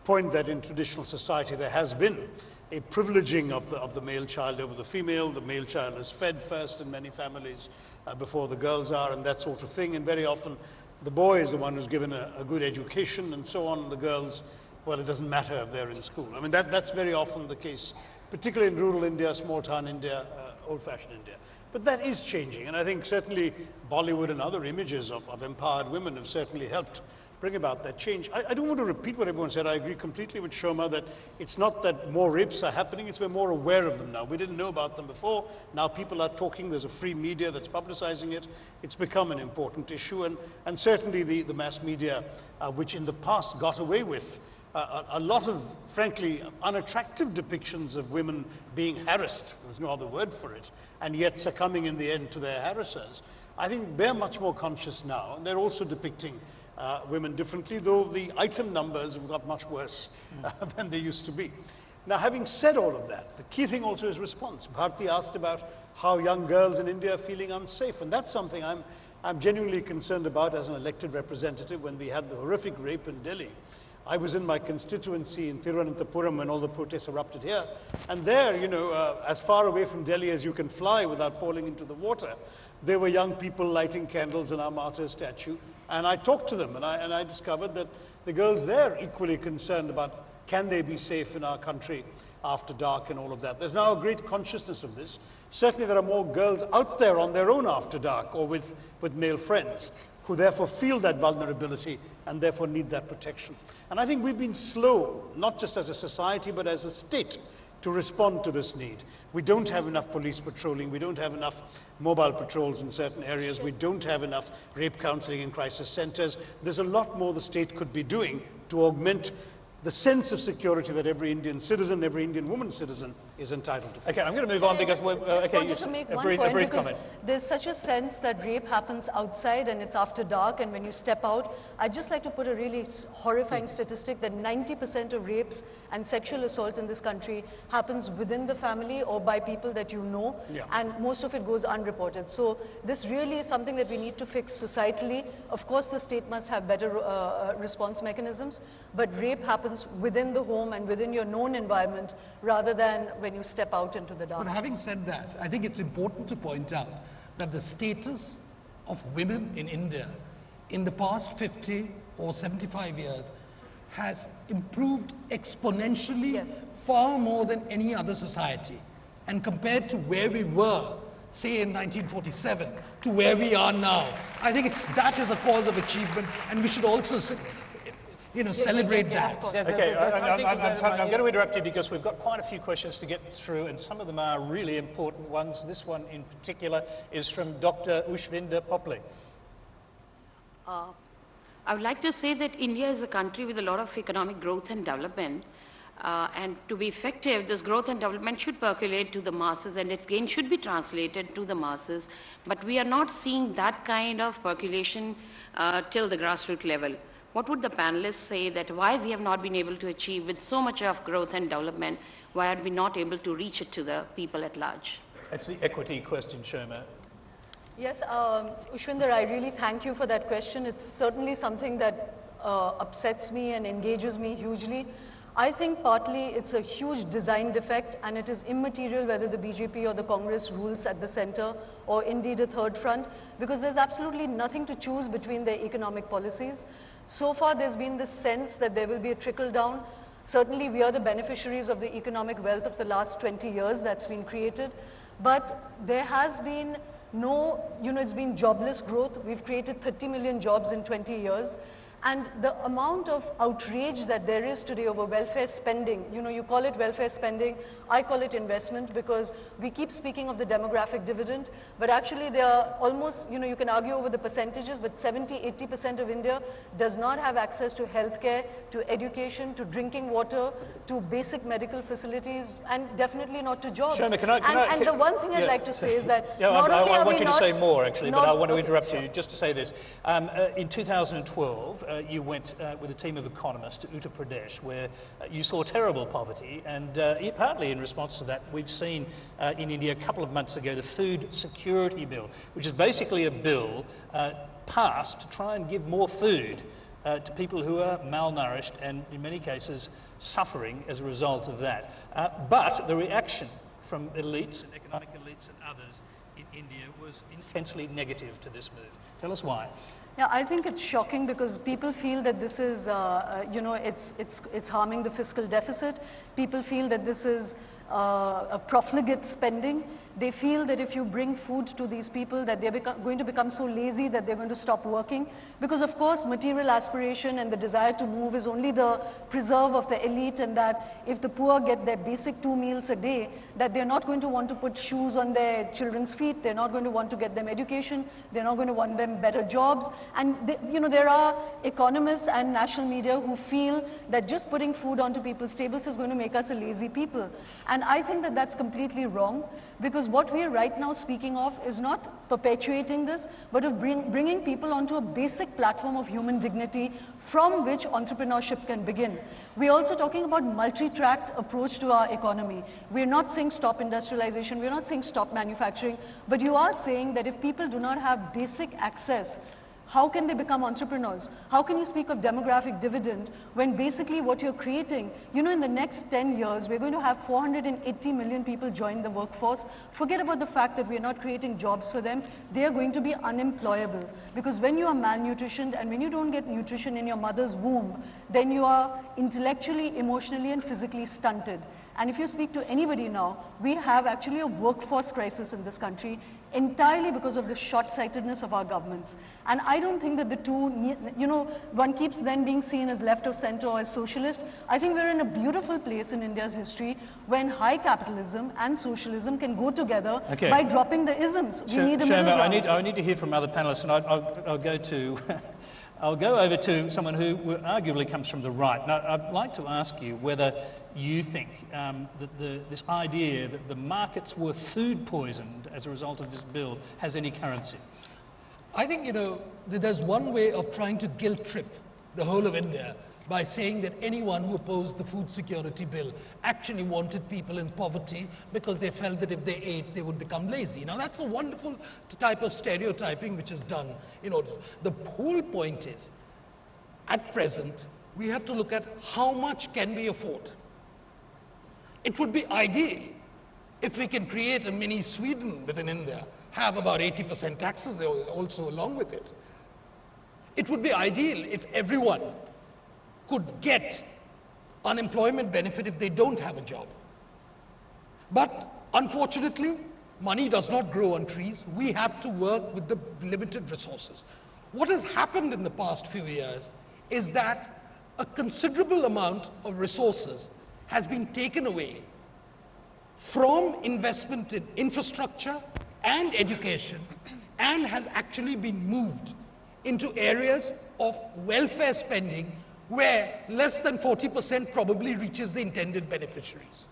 point that in traditional society there has been a privileging of the male child over the female. The male child is fed first in many families before the girls are, and that sort of thing. And very often the boy is the one who's given a good education and so on. The girls, well, it doesn't matter if they're in school. I mean, that's very often the case, particularly in rural India, small town India, old-fashioned India. But that is changing, and I think certainly Bollywood and other images of empowered women have certainly helped bring about that change. I don't want to repeat what everyone said. I agree completely with Shoma that it's not that more rapes are happening, it's we're more aware of them now. We didn't know about them before. Now people are talking. There's a free media that's publicizing it. It's become an important issue, and certainly the mass media, which in the past got away with a lot of, frankly, unattractive depictions of women being harassed, there's no other word for it, and yet succumbing in the end to their harassers. I think they're much more conscious now, and they're also depicting women differently, though the item numbers have got much worse than they used to be. Now, having said all of that, the key thing also is response. Bharti asked about how young girls in India are feeling unsafe, and that's something I'm genuinely concerned about as an elected representative. When we had the horrific rape in Delhi, I was in my constituency in Thiruvananthapuram when all the protests erupted here, and there, you know, as far away from Delhi as you can fly without falling into the water, there were young people lighting candles in our martyr statue, and I talked to them, and I discovered that the girls there are equally concerned about can they be safe in our country after dark and all of that. There's now a great consciousness of this. Certainly there are more girls out there on their own after dark or with male friends who therefore feel that vulnerability and therefore need that protection. And I think we've been slow, not just as a society, but as a state, to respond to this need. We don't have enough police patrolling, we don't have enough mobile patrols in certain areas, we don't have enough rape counseling in crisis centers. There's a lot more the state could be doing to augment the sense of security that every Indian citizen, every Indian woman citizen is entitled to. Okay, I'm going to move on because we're, Just to make one point, because there's such a sense that rape happens outside and it's after dark, and when you step out, I'd just like to put a really horrifying statistic that 90% of rapes and sexual assault in this country happens within the family or by people that you know, and most of it goes unreported. So this really is something that we need to fix societally. Of course, the state must have better response mechanisms, but rape happens within the home and within your known environment rather than when you step out into the dark. But having said that, I think it's important to point out that the status of women in India in the past 50 or 75 years has improved exponentially, far more than any other society. And compared to where we were, say in 1947, to where we are now, I think that is a cause of achievement, and we should also celebrate that. Okay, I'm going to interrupt you because we've got quite a few questions to get through, and some of them are really important ones. This one in particular is from Dr. Ushvinda Popley. I would like to say that India is a country with a lot of economic growth and development, And to be effective, this growth and development should percolate to the masses and its gain should be translated to the masses. But we are not seeing that kind of percolation till the grassroots level. What would the panelists say that why we have not been able to achieve with so much of growth and development, why are we not able to reach it to the people at large? That's the equity question, Shoma. Yes, Ushwinder, I really thank you for that question. It's certainly something that upsets me and engages me hugely. I think partly it's a huge design defect and it is immaterial whether the BJP or the Congress rules at the center or indeed a third front, because there's absolutely nothing to choose between their economic policies. So far there's been this sense that there will be a trickle down. Certainly we are the beneficiaries of the economic wealth of the last 20 years that's been created, but there has been no, it's been jobless growth. We've created 30 million jobs in 20 years. And the amount of outrage that there is today over welfare spending, you call it welfare spending, I call it investment, because we keep speaking of the demographic dividend, but actually they are almost, you can argue over the percentages, but 70–80% of India does not have access to healthcare, to education, to drinking water, to basic medical facilities, and definitely not to jobs. Shoma, and the one thing I'd like to say is that I want you to say more, actually, but I want to interrupt you just to say this. In 2012, you went with a team of economists to Uttar Pradesh, where you saw terrible poverty, and partly in response to that, we've seen in India a couple of months ago the Food Security Bill, which is basically a bill passed to try and give more food to people who are malnourished and in many cases suffering as a result of that. But the reaction from elites and economic elites and others in India was intensely negative to this move. Tell us why. Yeah, I think it's shocking because people feel that this is, it's harming the fiscal deficit. People feel that this is a profligate spending. They feel that if you bring food to these people, that they're going to become so lazy that they're going to stop working. Because of course, material aspiration and the desire to move is only the preserve of the elite, and that if the poor get their basic 2 meals a day, that they're not going to want to put shoes on their children's feet, they're not going to want to get them education, they're not going to want them better jobs. And there are economists and national media who feel that just putting food onto people's tables is going to make us a lazy people. And I think that that's completely wrong, because what we are right now speaking of is not perpetuating this, but of bringing people onto a basic platform of human dignity from which entrepreneurship can begin. We're also talking about multi-tracked approach to our economy. We're not saying stop industrialization, we're not saying stop manufacturing, but you are saying that if people do not have basic access, how can they become entrepreneurs? How can you speak of demographic dividend when basically what you're creating, in the next 10 years, we're going to have 480 million people join the workforce. Forget about the fact that we're not creating jobs for them. They are going to be unemployable. Because when you are malnutritioned and when you don't get nutrition in your mother's womb, then you are intellectually, emotionally, and physically stunted. And if you speak to anybody now, we have actually a workforce crisis in this country entirely because of the short-sightedness of our governments. And I don't think that the two, one keeps then being seen as left or center or as socialist. I think we're in a beautiful place in India's history when high capitalism and socialism can go together by dropping the isms. We need a middle ground. I need to hear from other panelists, and I'll go to I'll go over to someone who arguably comes from the right. Now, I'd like to ask you whether you think that this idea that the markets were food poisoned as a result of this bill has any currency. I think, that there's one way of trying to guilt trip the whole of India by saying that anyone who opposed the food security bill actually wanted people in poverty because they felt that if they ate, they would become lazy. Now, that's a wonderful type of stereotyping which is done. The whole point is, at present, we have to look at how much can we afford. It would be ideal if we can create a mini Sweden within India, have about 80% taxes also along with it. It would be ideal if everyone could get unemployment benefit if they don't have a job. But unfortunately, money does not grow on trees. We have to work with the limited resources. What has happened in the past few years is that a considerable amount of resources has been taken away from investment in infrastructure and education and has actually been moved into areas of welfare spending where less than 40% probably reaches the intended beneficiaries.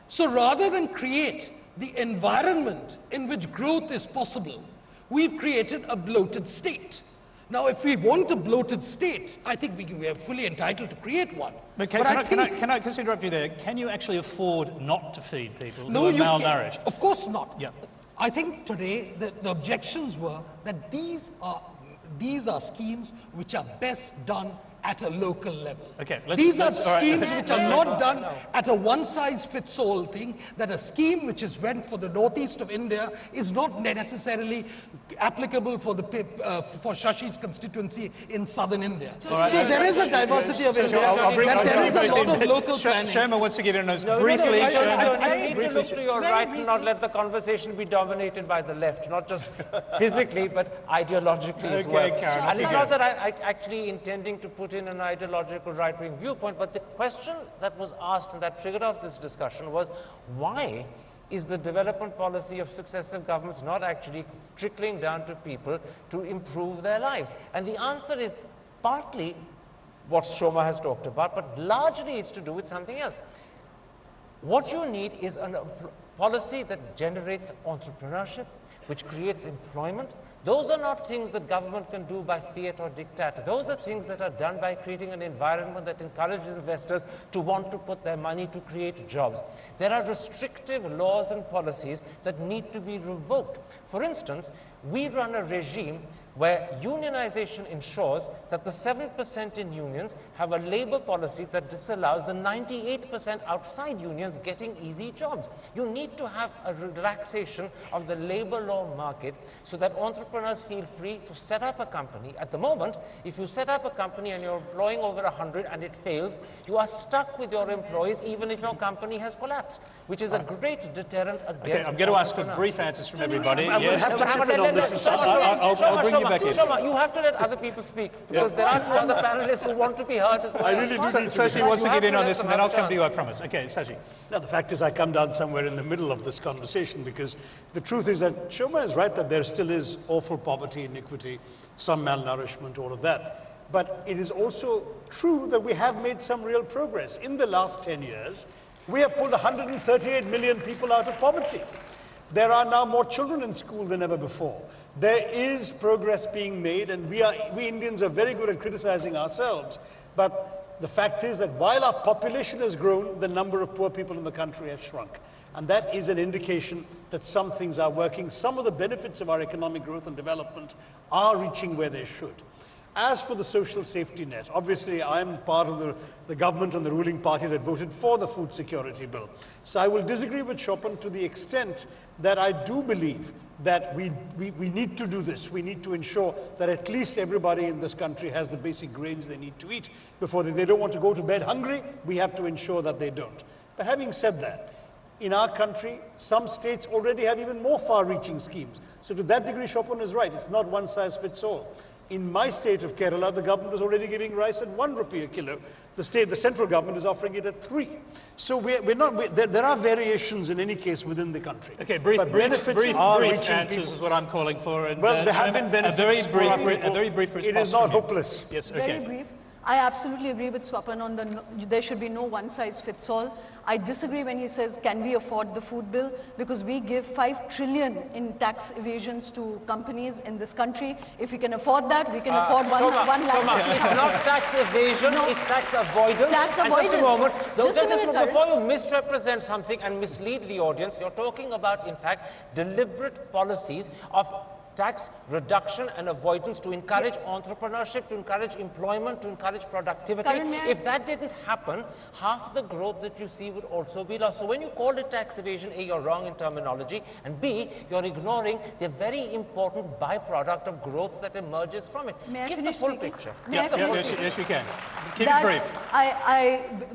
So rather than create the environment in which growth is possible, we've created a bloated state. Now, if we want a bloated state, I think we are fully entitled to create one. But can I just interrupt you there? Can you actually afford not to feed people who are malnourished? Of course not. Yeah. I think today the objections were that these are schemes which are best done at a local level. Okay, these are schemes which are not done at a one-size-fits-all thing, that a scheme which is meant for the northeast of India is not necessarily applicable for for Shashi's constituency in southern India. So there is a diversity of India, that there is a lot of local planning. Sharma wants to get in on this briefly. I need to look to your right and not let the conversation be dominated by the left, not just physically, but ideologically as well. Karen, and it's not that I'm actually intending to put in an ideological right-wing viewpoint, but the question that was asked and that triggered off this discussion was, why is the development policy of successive governments not actually trickling down to people to improve their lives? And the answer is partly what Shoma has talked about, but largely it's to do with something else. What you need is a policy that generates entrepreneurship, which creates employment. Those are not things that government can do by fiat or diktat. Those are things that are done by creating an environment that encourages investors to want to put their money to create jobs. There are restrictive laws and policies that need to be revoked. For instance, we run a regime where unionization ensures that the 7% in unions have a labor policy that disallows the 98% outside unions getting easy jobs. You need to have a relaxation of the labor law market so that entrepreneurs feel free to set up a company. At the moment, if you set up a company and you're employing over 100 and it fails, you are stuck with your employees even if your company has collapsed, which is a great deterrent against. I'm going to ask for brief answers from everybody. I'll bring you back in. Shoma, you have to let other people speak, because there are two other panelists who want to be heard as well. I really do. Sashi wants to get in on this, and then I'll come to you, I promise. Okay, Sashi. Now, the fact is I come down somewhere in the middle of this conversation, because the truth is that Shoma is right that there still is awful poverty, inequity, some malnourishment, all of that. But it is also true that we have made some real progress. In the last 10 years, we have pulled 138 million people out of poverty. There are now more children in school than ever before. There is progress being made, and we Indians are very good at criticizing ourselves. But the fact is that while our population has grown, the number of poor people in the country has shrunk. And that is an indication that some things are working. Some of the benefits of our economic growth and development are reaching where they should. As for the social safety net, obviously I'm part of the government and the ruling party that voted for the food security bill. So I will disagree with Swapan to the extent that I do believe that we need to do this. We need to ensure that at least everybody in this country has the basic grains they need to eat before they don't want to go to bed hungry. We have to ensure that they don't. But having said that, in our country, some states already have even more far-reaching schemes. So to that degree, Swapan is right. It's not one size fits all. In my state of Kerala, the government is already giving rice at 1 rupee a kilo. The central government is offering it at 3. So there are variations in any case within the country. Okay, brief answers is what I'm calling for. And, well, there have been benefits. A very brief response. It is not hopeless. Yes, okay. Very brief. I absolutely agree with Swapan on there should be no one size fits all. I disagree when he says, can we afford the food bill? Because we give 5 trillion in tax evasions to companies in this country. If we can afford that, we can afford one lakh. It's not tax evasion, it's tax avoidance. Tax avoidance. Just a moment, before you misrepresent something and mislead the audience, you're talking about, in fact, deliberate policies of tax reduction and avoidance to encourage entrepreneurship, to encourage employment, to encourage productivity. If that didn't happen, half the growth that you see would also be lost. So when you call it tax evasion, A, you're wrong in terminology, and B, you're ignoring the very important byproduct of growth that emerges from it. Give the full picture. Yes, you can. Keep it brief.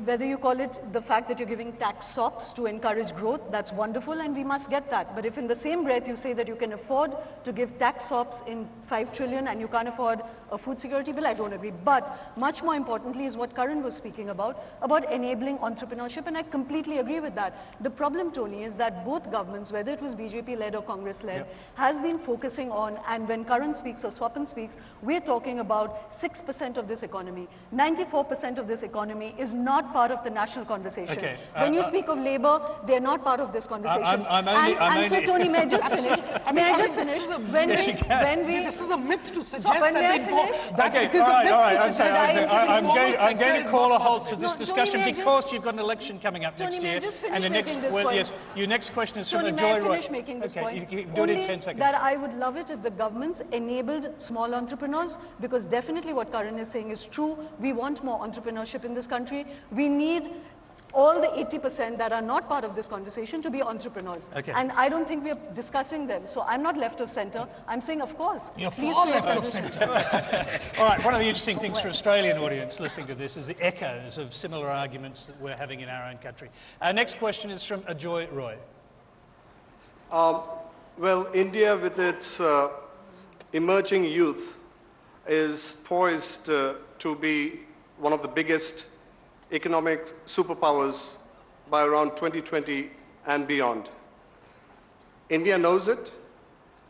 Whether you call it the fact that you're giving tax sops to encourage growth, that's wonderful, and we must get that. But if in the same breath you say that you can afford to give give tax sops in 5 trillion and you can't afford a food security bill, I don't agree. But much more importantly is what Karan was speaking about enabling entrepreneurship, and I completely agree with that. The problem, Tony, is that both governments, whether it was BJP-led or Congress-led, has been focusing on, and when Karan speaks or Swapan speaks, we're talking about 6% of this economy. 94% of this economy is not part of the national conversation. Okay, when you speak of labor, they're not part of this conversation. So, Tony, may I just finish? May I just finish? This is a myth to suggest Swapan, that it is a myth to suggest that I'm going to call a halt to this discussion Tony, because you've got an election coming up next year. And the next, your next question is from Tony, Joy may I Roy. finish making this point? You do it in 10 seconds. That I would love it if the governments enabled small entrepreneurs, because definitely what Karan is saying is true. We want more entrepreneurship in this country. We need all the 80% that are not part of this conversation to be entrepreneurs. Okay. And I don't think we're discussing them. So I'm not left of center. I'm saying, of course. You're far left of center. All right, one of the interesting things for Australian audience listening to this is the echoes of similar arguments that we're having in our own country. Our next question is from Ajoy Roy. Well, India with its emerging youth is poised to be one of the biggest economic superpowers by around 2020 and beyond. India knows it,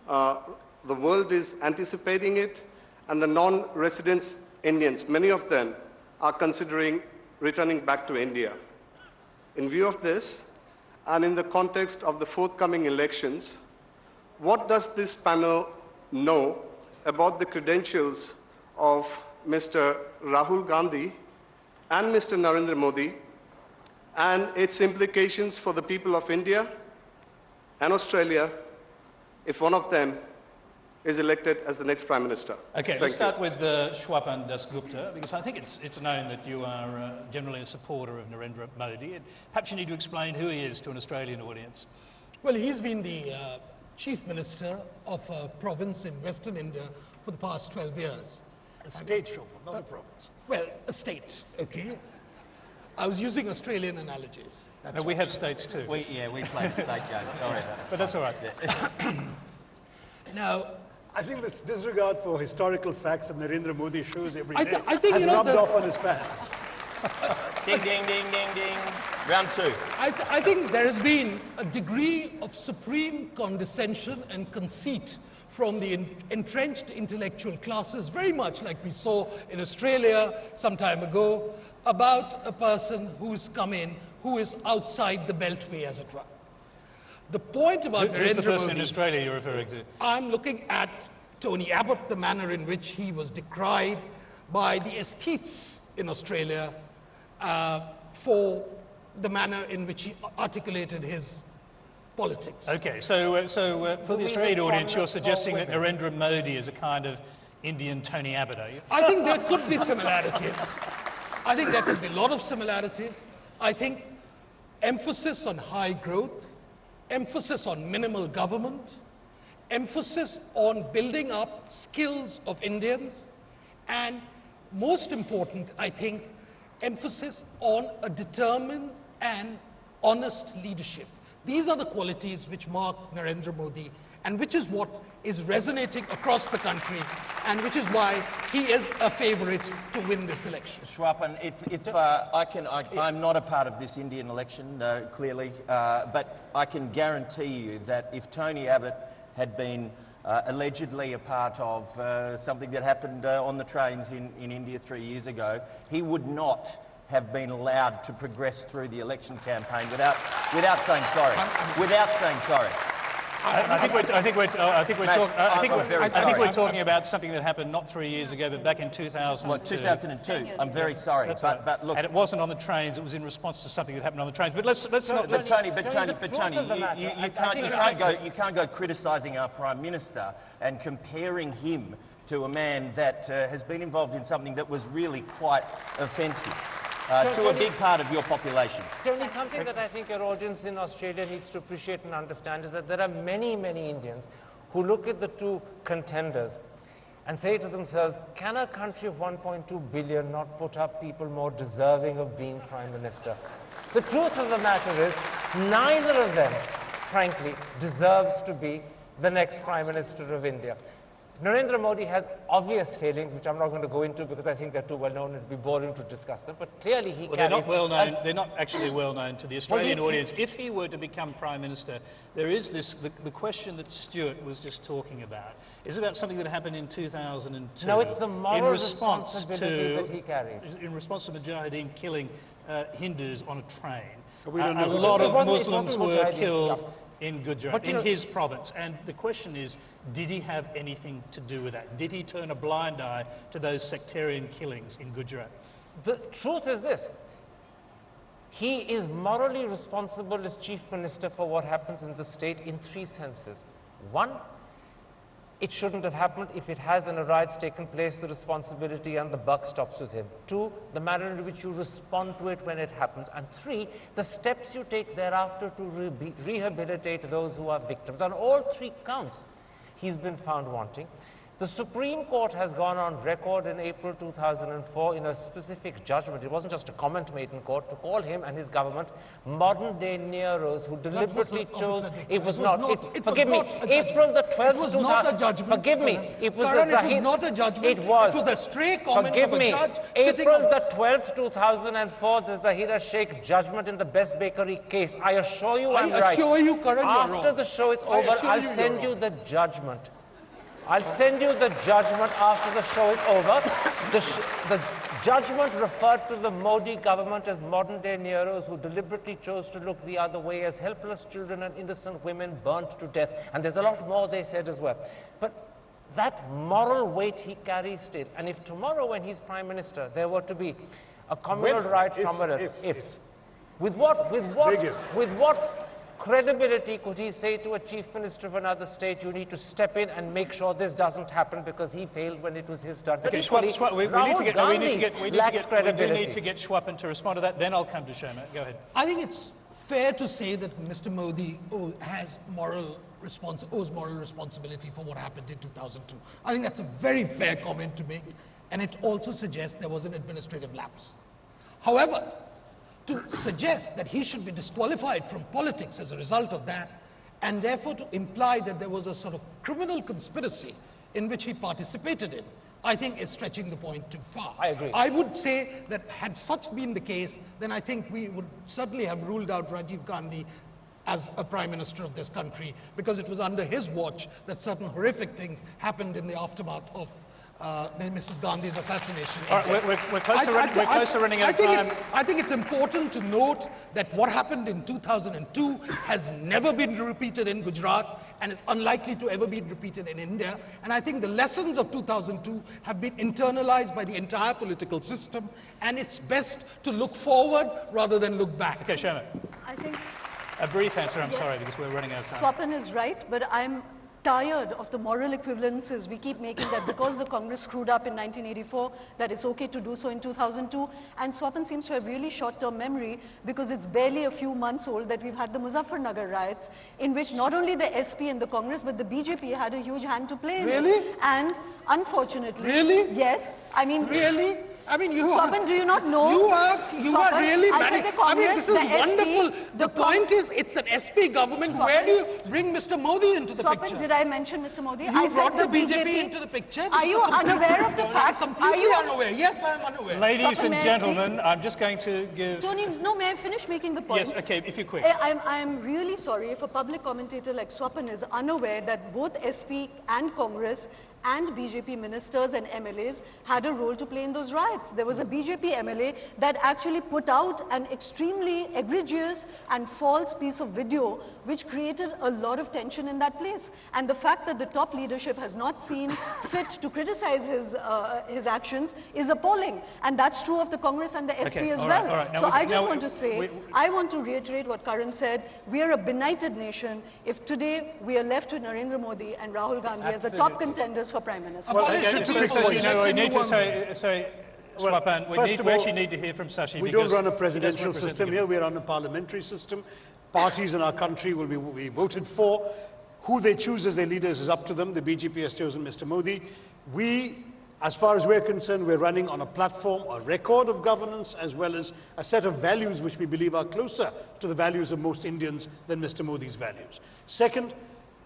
the world is anticipating it, and the non-resident Indians, many of them, are considering returning back to India. In view of this, and in the context of the forthcoming elections, what does this panel know about the credentials of Mr. Rahul Gandhi and Mr. Narendra Modi, and its implications for the people of India and Australia if one of them is elected as the next Prime Minister? Okay, let's start with Swapan Dasgupta, because I think it's known that you are generally a supporter of Narendra Modi. And perhaps you need to explain who he is to an Australian audience. Well, he's been the Chief Minister of a province in Western India for the past 12 years. A state, Shoma, not a province. Well, a state, okay. I was using Australian analogies. No, we have states too. We play the state game. Sorry. But that's all right. Now, I think this disregard for historical facts that Narendra Modi shows every day I think, has you know, rubbed off on his fans. Ding, ding, ding, ding, ding. Round two. I think there has been a degree of supreme condescension and conceit from the entrenched intellectual classes, very much like we saw in Australia some time ago, about a person who's come in, who is outside the beltway, as it were. The point about Who's the Narendra person Modi, in Australia you're referring to? I'm looking at Tony Abbott, the manner in which he was decried by the aesthetes in Australia for the manner in which he articulated his politics. Okay, so for the Australian audience, you're suggesting that Narendra Modi is a kind of Indian Tony Abbott, are you? I think there could be similarities. I think there could be a lot of similarities. I think emphasis on high growth, emphasis on minimal government, emphasis on building up skills of Indians, and most important, I think, emphasis on a determined and honest leadership. These are the qualities which mark Narendra Modi, and which is what is resonating across the country, and which is why he is a favorite to win this election. Swapan, I'm not a part of this Indian election, clearly, but I can guarantee you that if Tony Abbott had been allegedly a part of something that happened on the trains in India 3 years ago, he would not have been allowed to progress through the election campaign without saying sorry. Without saying sorry. I think we're talking about something that happened not 3 years ago, but back in 2002. Well, 2002. I'm very sorry, but look. And it wasn't on the trains; it was in response to something that happened on the trains. But let's not. But Tony, you can't go criticising our Prime Minister and comparing him to a man that has been involved in something that was really quite offensive. To a big part of your population. Tony, something that I think your audience in Australia needs to appreciate and understand is that there are many, many Indians who look at the two contenders and say to themselves, can a country of 1.2 billion not put up people more deserving of being Prime Minister? The truth of the matter is, neither of them, frankly, deserves to be the next Prime Minister of India. Narendra Modi has obvious failings, which I'm not going to go into because I think they're too well known. It'd be boring to discuss them. But clearly he carries... They're not well known. They're not actually well known to the Australian audience. If he were to become Prime Minister, there is this, the question that Stuart was just talking about is about something that happened in 2002. No, it's the moral responsibility that he carries. In response to Mujahideen killing Hindus on a train. A lot of Muslims were killed in Gujarat, in his province. And the question is, did he have anything to do with that? Did he turn a blind eye to those sectarian killings in Gujarat? The truth is this. He is morally responsible as Chief Minister for what happens in the state in 3 senses. 1, it shouldn't have happened. If it has and a riot's taken place, the responsibility and the buck stops with him. 2, the manner in which you respond to it when it happens. And 3, the steps you take thereafter to rehabilitate those who are victims. On all 3 counts, he's been found wanting. The Supreme Court has gone on record in April 2004 in a specific judgment. It wasn't just a comment made in court to call him and his government modern-day Neros who deliberately chose. It was not. Forgive me. April the 12th. It was not a judgment. Forgive me. It was Karan, it was not a judgment. It was. It was a stray comment Forgive of a me. judge. April the 12th, 2004. The Zahira Sheikh judgment in the Best Bakery case. I assure you, I'm right. I assure you, Karan, you're wrong. After the show is over, I'll send you the judgment. I'll send you the judgment after the show is over. The judgment referred to the Modi government as modern-day Neros who deliberately chose to look the other way as helpless children and innocent women burnt to death. And there's a lot more they said as well. But that moral weight he carries still. And if tomorrow when he's Prime Minister, there were to be a communal riot somewhere else, with what credibility could he say to a chief minister of another state, you need to step in and make sure this doesn't happen because he failed when it was his turn? Okay, we need to get Swapan to respond to that, then I'll come to Shoma. Go ahead. I think it's fair to say that Mr. Modi owes moral responsibility for what happened in 2002. I think that's a very fair comment to make, and it also suggests there was an administrative lapse. However, to suggest that he should be disqualified from politics as a result of that, and therefore to imply that there was a sort of criminal conspiracy in which he participated in, I think is stretching the point too far. I agree. I would say that had such been the case, then I think we would certainly have ruled out Rajiv Gandhi as a Prime Minister of this country, because it was under his watch that certain horrific things happened in the aftermath of Mrs. Gandhi's assassination. All right, we're close to running out of time. I think it's important to note that what happened in 2002 has never been repeated in Gujarat and is unlikely to ever be repeated in India. And I think the lessons of 2002 have been internalized by the entire political system, and it's best to look forward rather than look back. Okay, Shoma. I think A brief answer, I'm sorry, because we're running out of time. Swapan is right, but I'm tired of the moral equivalences we keep making that because the Congress screwed up in 1984, that it's okay to do so in 2002. And Swapan seems to have really short-term memory because it's barely a few months old that we've had the Muzaffarnagar riots, in which not only the SP and the Congress, but the BJP had a huge hand to play in. Really? And unfortunately... Really? Yes. I mean... Really? I mean, Swapan, do you not know? You are really I mean, this is wonderful. The point is, it's an SP government. Swapan, where do you bring Mr. Modi into the Swapan, picture? Did I mention Mr. Modi? You brought the BJP into the picture. Are you unaware of the fact? Completely unaware. Yes, I am unaware. Ladies and gentlemen, I'm just going to give... Tony, no, may I finish making the point? Yes, okay, if you're quick. I'm really sorry if a public commentator like Swapan is unaware that both SP and Congress and BJP ministers and MLAs had a role to play in those riots. There was a BJP MLA that actually put out an extremely egregious and false piece of video which created a lot of tension in that place. And the fact that the top leadership has not seen fit to criticize his actions is appalling. And that's true of the Congress and the SP as well. Right. So I just want to say, I want to reiterate what Karan said. We are a benighted nation if today we are left with Narendra Modi and Rahul Gandhi as the top contenders for Prime Minister. Swapan, we actually need to hear from Shashi. We don't run a presidential system here, we run a parliamentary system. Parties in our country will be voted for. Who they choose as their leaders is up to them. The BJP has chosen Mr. Modi. We, as far as we're concerned, we're running on a platform, a record of governance, as well as a set of values which we believe are closer to the values of most Indians than Mr. Modi's values. Second,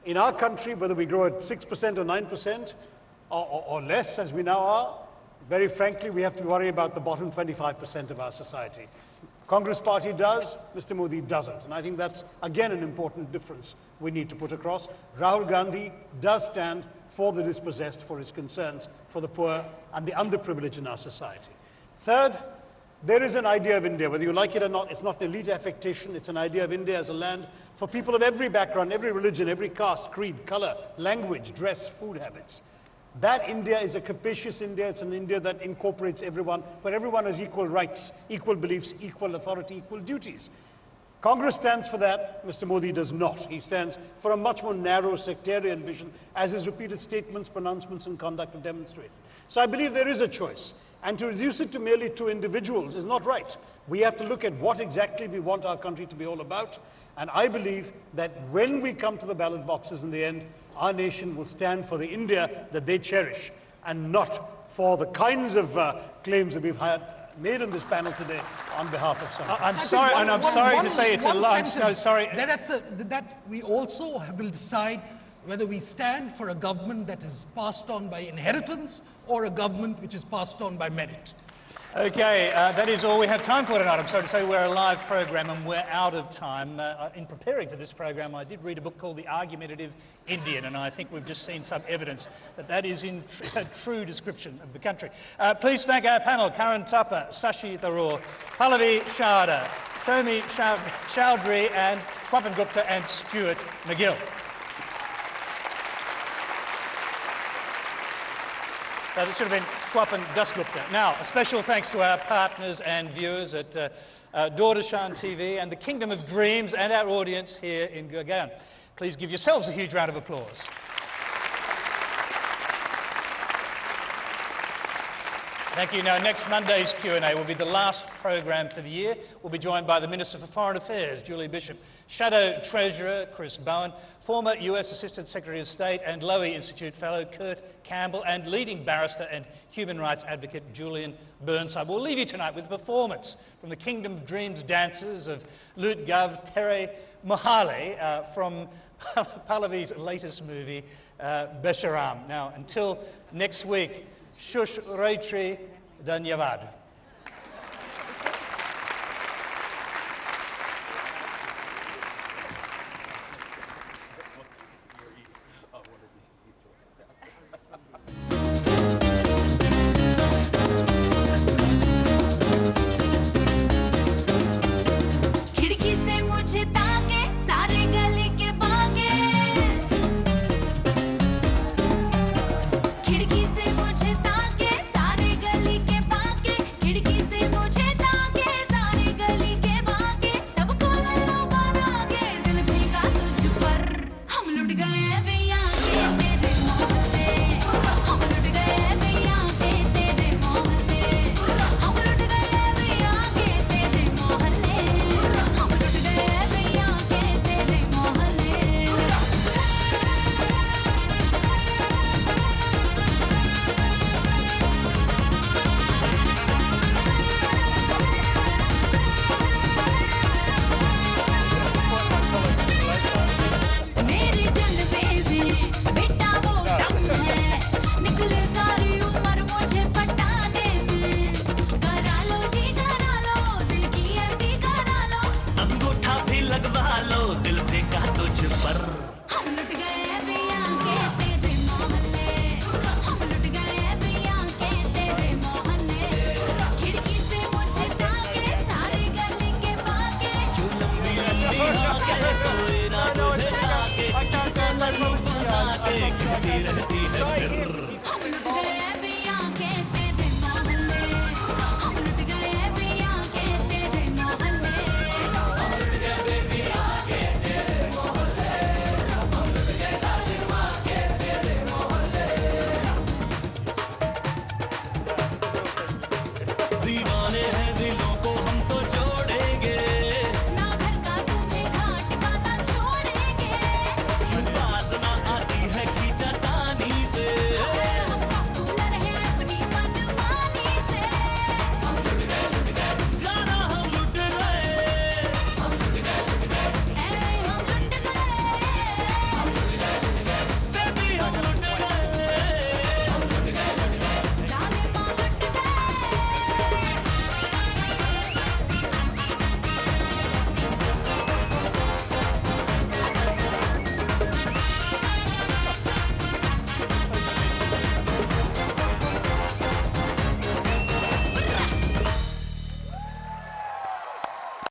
In our country, whether we grow at 6% or 9% or less, as we now are, very frankly, we have to worry about the bottom 25% of our society. Congress Party does, Mr. Modi doesn't. And I think that's, again, an important difference we need to put across. Rahul Gandhi does stand for the dispossessed, for his concerns for the poor and the underprivileged in our society. Third, there is an idea of India, whether you like it or not. It's not an elite affectation. It's an idea of India as a land for people of every background, every religion, every caste, creed, color, language, dress, food habits. That India is a capacious India. It's an India that incorporates everyone, where everyone has equal rights, equal beliefs, equal authority, equal duties. Congress stands for that. Mr. Modi does not. He stands for a much more narrow sectarian vision, as his repeated statements, pronouncements, and conduct have demonstrated. So I believe there is a choice. And to reduce it to merely two individuals is not right. We have to look at what exactly we want our country to be all about. And I believe that when we come to the ballot boxes in the end, our nation will stand for the India that they cherish and not for the kinds of claims that we've made on this panel today on behalf of some. I'm sorry, and I'm sorry to say it's a lunch. No, sorry. That we also will decide whether we stand for a government that is passed on by inheritance or a government which is passed on by merit. Okay, that is all we have time for tonight. I'm sorry to say we're a live program and we're out of time. In preparing for this program, I did read a book called The Argumentative Indian, and I think we've just seen some evidence that that is in a true description of the country. Please thank our panel, Karan Thapar, Shashi Tharoor, Pallavi Sharda, Shoma Chaudhury, and Swapan Dasgupta and Stuart MacGill. That should have been Swapan Dasgupta. Now, a special thanks to our partners and viewers at Doordarshan TV and the Kingdom of Dreams and our audience here in Gurgaon. Please give yourselves a huge round of applause. Thank you. Now, next Monday's Q&A will be the last program for the year. We'll be joined by the Minister for Foreign Affairs, Julie Bishop, Shadow Treasurer, Chris Bowen, former US Assistant Secretary of State and Lowy Institute Fellow, Kurt Campbell, and leading barrister and human rights advocate, Julian Burnside. We'll leave you tonight with a performance from the Kingdom of Dreams dancers of Lut Gav Tere Mohale from Pallavi's latest movie, Besharam. Now, until next week, Shush Raitri Dhanyavad.